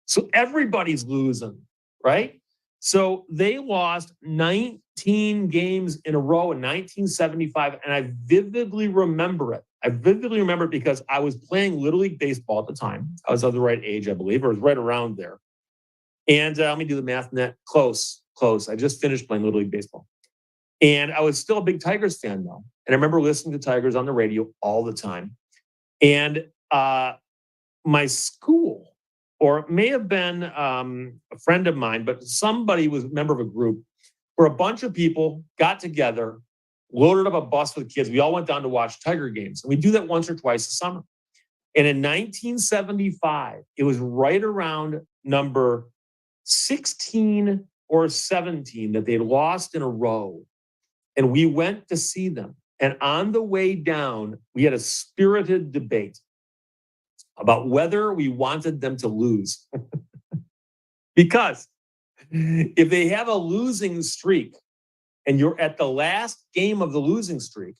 So everybody's losing, right? So they lost 19 games in a row in 1975, and I vividly remember it. Because I was playing Little League Baseball at the time. I was of the right age, I believe, or was right around there. And let me do the math on that. Close. I just finished playing Little League Baseball. And I was still a big Tigers fan, though. And I remember listening to Tigers on the radio all the time. And my school, or it may have been a friend of mine, but somebody was a member of a group where a bunch of people got together, loaded up a bus with kids. We all went down to watch Tiger games. And we do that once or twice a summer. And in 1975, it was right around number 16 or 17 that they lost in a row. And we went to see them. And on the way down, we had a spirited debate about whether we wanted them to lose. Because if they have a losing streak and you're at the last game of the losing streak,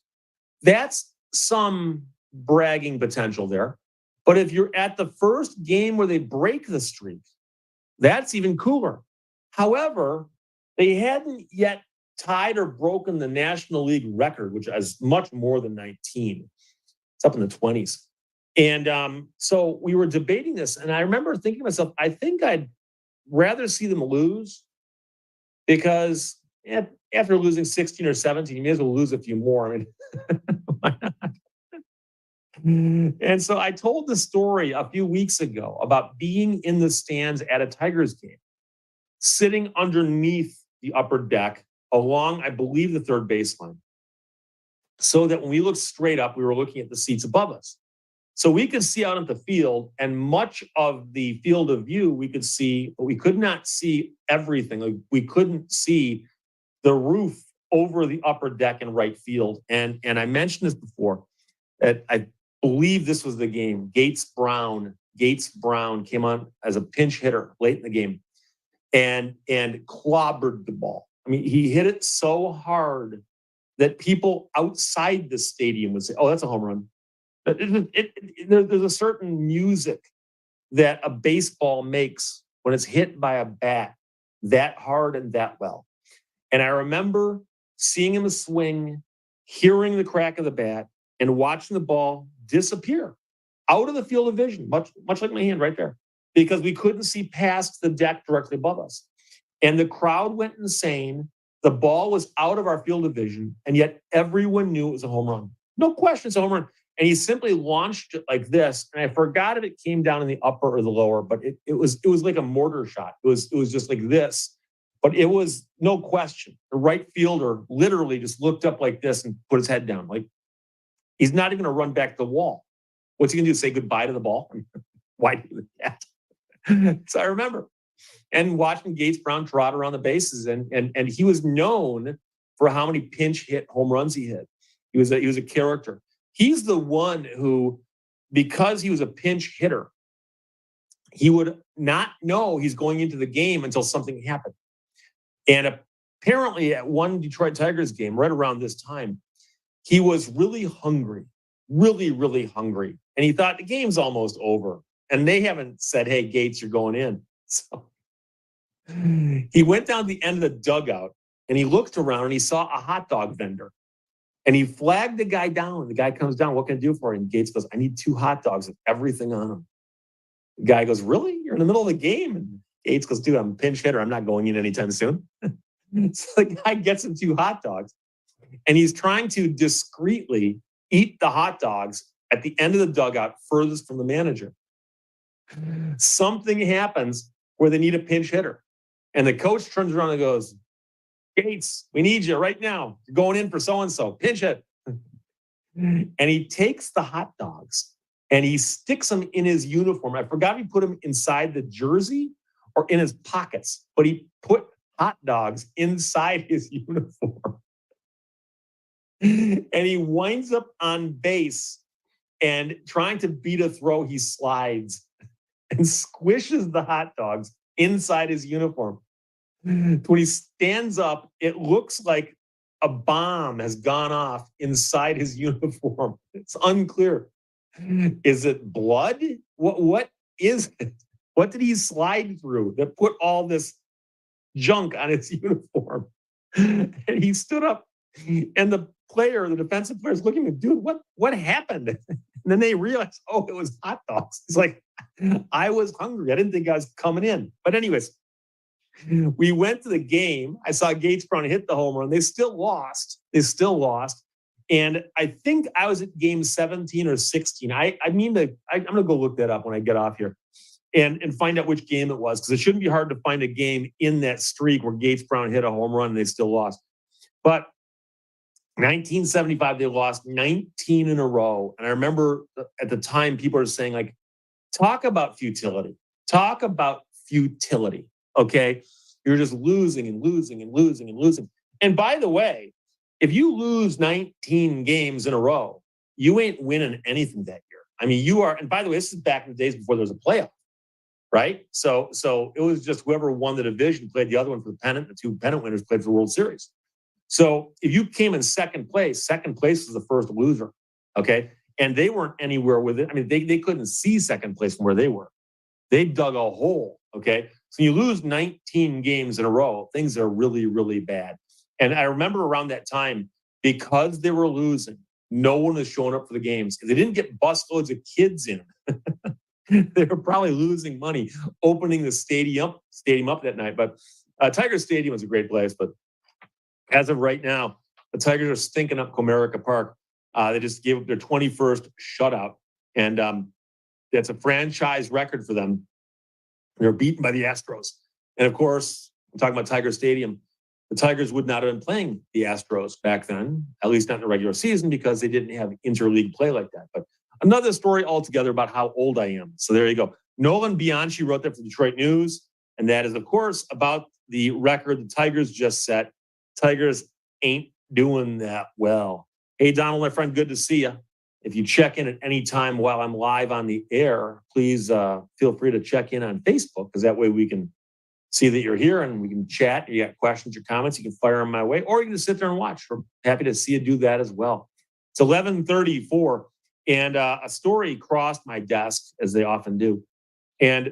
that's some bragging potential there. But if you're at the first game where they break the streak, That's even cooler. However, they hadn't yet tied or broken the National League record, which is much more than 19. It's up in the 20s. And so we were debating this, and I remember thinking to myself, I think I'd rather see them lose, because after losing 16 or 17, you may as well lose a few more. I mean, why not? And so I told the story a few weeks ago about being in the stands at a Tigers game, sitting underneath the upper deck along, I believe, the third baseline, so that when we looked straight up, we were looking at the seats above us. So we could see out at the field, and much of the field of view we could see, but we could not see everything. Like, we couldn't see the roof over the upper deck in right field. And I mentioned this before, that I believe this was the game. Gates Brown came on as a pinch hitter late in the game and clobbered the ball. I mean, he hit it so hard that people outside the stadium would say, "Oh, that's a home run." But there's a certain music that a baseball makes when it's hit by a bat that hard and that well. And I remember seeing him swing, hearing the crack of the bat, and watching the ball disappear out of the field of vision, much like my hand right there, because we couldn't see past the deck directly above us. And the crowd went insane. The ball was out of our field of vision, and yet everyone knew it was a home run. No question, it's a home run. And he simply launched it like this, and I forgot if it came down in the upper or the lower, but it was like a mortar shot. It was just like this, but it was no question. The right fielder literally just looked up like this and put his head down. Like, he's not even going to run back to the wall. What's he going to do? Say goodbye to the ball? Why do that? So I remember, and watching Gates Brown trot around the bases, and he was known for how many pinch hit home runs he hit. He was a character. He's the one who, because he was a pinch hitter, he would not know he's going into the game until something happened. And apparently at one Detroit Tigers game, right around this time, he was really hungry, really, really hungry. And he thought the game's almost over. And they haven't said, "Hey, Gates, you're going in." So he went down to the end of the dugout, and he looked around, and he saw a hot dog vendor. And he flagged the guy down. The guy comes down, "What can I do for you?" And Gates goes, "I need 2 hot dogs with everything on them." The guy goes, "Really? You're in the middle of the game?" And Gates goes, "Dude, I'm a pinch hitter. I'm not going in anytime soon." So the guy gets him 2 hot dogs. And he's trying to discreetly eat the hot dogs at the end of the dugout furthest from the manager. Something happens where they need a pinch hitter. And the coach turns around and goes, "Gates, we need you right now. You're going in for so-and-so. Pinch hit." And he takes the hot dogs and he sticks them in his uniform. I forgot if he put them inside the jersey or in his pockets, but he put hot dogs inside his uniform. And he winds up on base, and trying to beat a throw, he slides and squishes the hot dogs inside his uniform. When he stands up, it looks like a bomb has gone off inside his uniform. It's unclear. Is it blood? What is it? What did he slide through that put all this junk on his uniform? And he stood up, and the defensive player is looking at him, "Dude, what happened?" And then they realized, "Oh, it was hot dogs." It's like, "I was hungry. I didn't think I was coming in." But anyways, we went to the game. I saw Gates Brown hit the home run. They still lost. And I think I was at game 17 or 16. I'm going to go look that up when I get off here and find out which game it was, because it shouldn't be hard to find a game in that streak where Gates Brown hit a home run and they still lost. But 1975, they lost 19 in a row. And I remember at the time, people were saying, like, talk about futility. Okay? You're just losing and losing and losing and losing. And by the way, if you lose 19 games in a row, you ain't winning anything that year. I mean, you are, and by the way, this is back in the days before there was a playoff, right? So it was just whoever won the division played the other one for the pennant. The 2 pennant winners played for the World Series. So if you came in second place was the first loser, okay? And they weren't anywhere with it. I mean, they couldn't see second place from where they were. They dug a hole, okay? So you lose 19 games in a row, things are really, really bad. And I remember around that time, because they were losing, no one was showing up for the games. They didn't get busloads of kids in. They were probably losing money opening the stadium up that night. But Tiger Stadium is a great place. But as of right now, the Tigers are stinking up Comerica Park. They just gave up their 21st shutout. And that's a franchise record for them. They're beaten by the Astros. And of course, I'm talking about Tiger Stadium. The Tigers would not have been playing the Astros back then, at least not in the regular season, because they didn't have interleague play like that. But another story altogether about how old I am. So there you go. Nolan Bianchi wrote that for Detroit News. And that is, of course, about the record the Tigers just set. Tigers ain't doing that well. Hey, Donald, my friend, good to see you. If you check in at any time while I'm live on the air, please feel free to check in on Facebook, because that way we can see that you're here and we can chat. If you got questions or comments, you can fire them my way, or you can just sit there and watch. We're happy to see you do that as well. It's 11:34, and a story crossed my desk, as they often do, and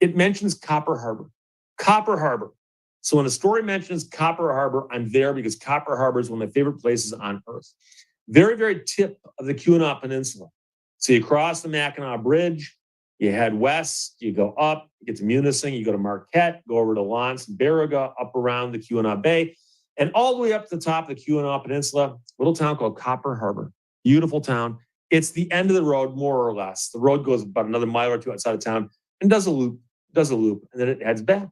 it mentions Copper Harbor. Copper Harbor. So when a story mentions Copper Harbor, I'm there because Copper Harbor is one of my favorite places on earth. Very, very tip of the Keweenaw Peninsula. So you cross the Mackinac Bridge, you head west, you go up, you get to Munising, you go to Marquette, go over to Lance and Baraga, up around the Keweenaw Bay, and all the way up to the top of the Keweenaw Peninsula, little town called Copper Harbor. Beautiful town. It's the end of the road, more or less. The road goes about another mile or two outside of town and does a loop, and then it heads back.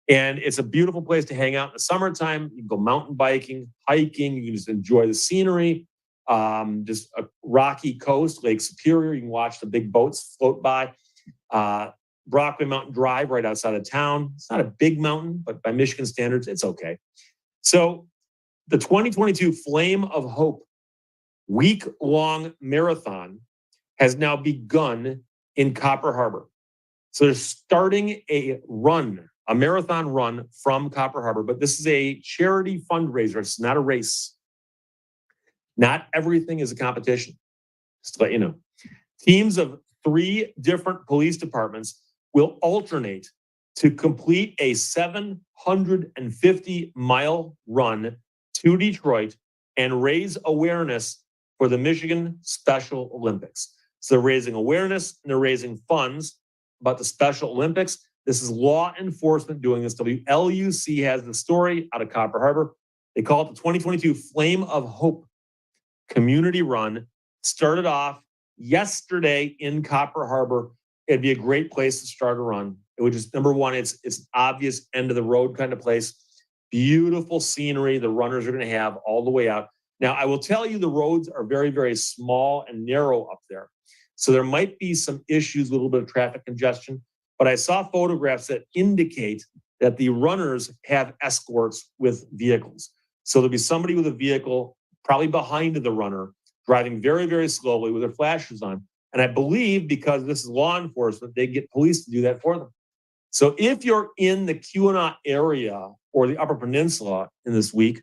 And it's a beautiful place to hang out in the summertime. You can go mountain biking, hiking, you can just enjoy the scenery. Just a rocky coast, Lake Superior. You can watch the big boats float by. Brockway Mountain Drive right outside of town. It's not a big mountain, but by Michigan standards, it's okay. So the 2022 Flame of Hope week-long marathon has now begun in Copper Harbor. So they're starting a marathon run from Copper Harbor, but this is a charity fundraiser. It's not a race. Not everything is a competition, just to let you know. Teams of 3 different police departments will alternate to complete a 750-mile run to Detroit and raise awareness for the Michigan Special Olympics. So they're raising awareness and they're raising funds about the Special Olympics. This is law enforcement doing this. WLUC has the story out of Copper Harbor. They call it the 2022 Flame of Hope community run. Started off yesterday in Copper Harbor. It'd be a great place to start a run. It would just, number one, it's obvious end of the road kind of place. Beautiful scenery the runners are going to have all the way out. Now, I will tell you the roads are very, very small and narrow up there. So there might be some issues, a little bit of traffic congestion. But I saw photographs that indicate that the runners have escorts with vehicles. So there'll be somebody with a vehicle, probably behind the runner, driving very, very slowly with their flashers on. And I believe because this is law enforcement, they get police to do that for them. So if you're in the Keweenaw area or the Upper Peninsula in this week,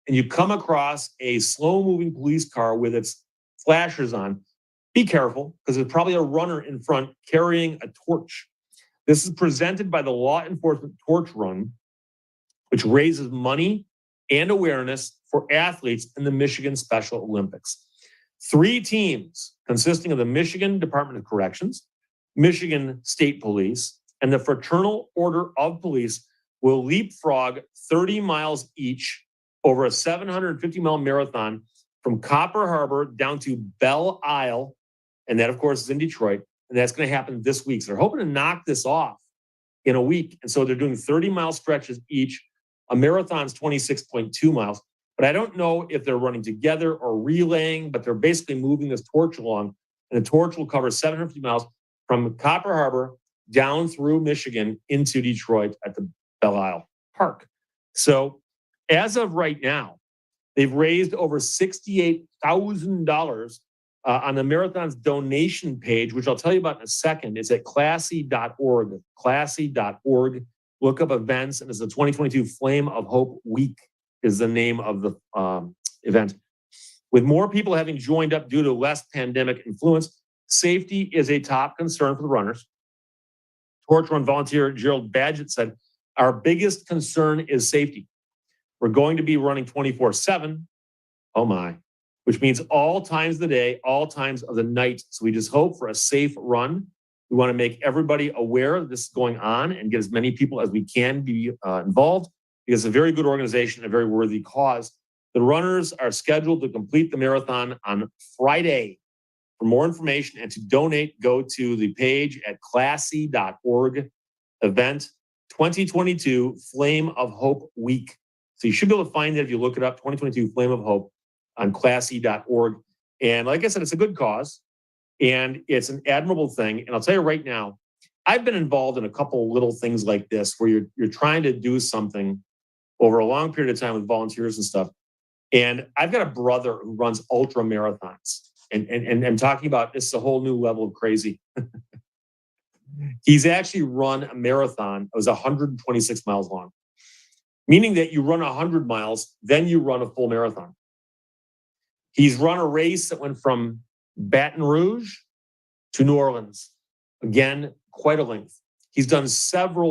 and you come across a slow-moving police car with its flashers on, be careful, because there's probably a runner in front carrying a torch. This is presented by the Law Enforcement Torch Run, which raises money and awareness for athletes in the Michigan Special Olympics. 3 teams consisting of the Michigan Department of Corrections, Michigan State Police, and the Fraternal Order of Police will leapfrog 30 miles each over a 750-mile marathon from Copper Harbor down to Belle Isle, and that, of course, is in Detroit, and that's going to happen this week. So they're hoping to knock this off in a week, and so they're doing 30-mile stretches each. A marathon's 26.2 miles, but I don't know if they're running together or relaying, but they're basically moving this torch along, and the torch will cover 750 miles from Copper Harbor down through Michigan into Detroit at the Belle Isle Park. So as of right now, they've raised over $68,000 on the marathon's donation page, which I'll tell you about in a second. It's at classy.org, classy.org. Look up events, and it's the 2022 Flame of Hope Week is the name of the event. With more people having joined up due to less pandemic influence, safety is a top concern for the runners. Torch Run volunteer Gerald Badgett said, our biggest concern is safety. We're going to be running 24/7. Oh my, which means all times of the day, all times of the night. So we just hope for a safe run. We want to make everybody aware of this going on and get as many people as we can be involved, because it's a very good organization, a very worthy cause. The runners are scheduled to complete the marathon on Friday. For more information and to donate, go to the page at classy.org, event 2022 Flame of Hope Week. So you should be able to find it if you look it up, 2022 Flame of Hope on classy.org. And like I said, it's a good cause and it's an admirable thing. And I'll tell you right now, I've been involved in a couple little things like this where you're trying to do something over a long period of time with volunteers and stuff. And I've got a brother who runs ultra marathons. And I'm talking about, this is a whole new level of crazy. He's actually run a marathon. It was 126 miles long, meaning that you run 100 miles, then you run a full marathon. He's run a race that went from Baton Rouge to New Orleans. Again, quite a length. He's done several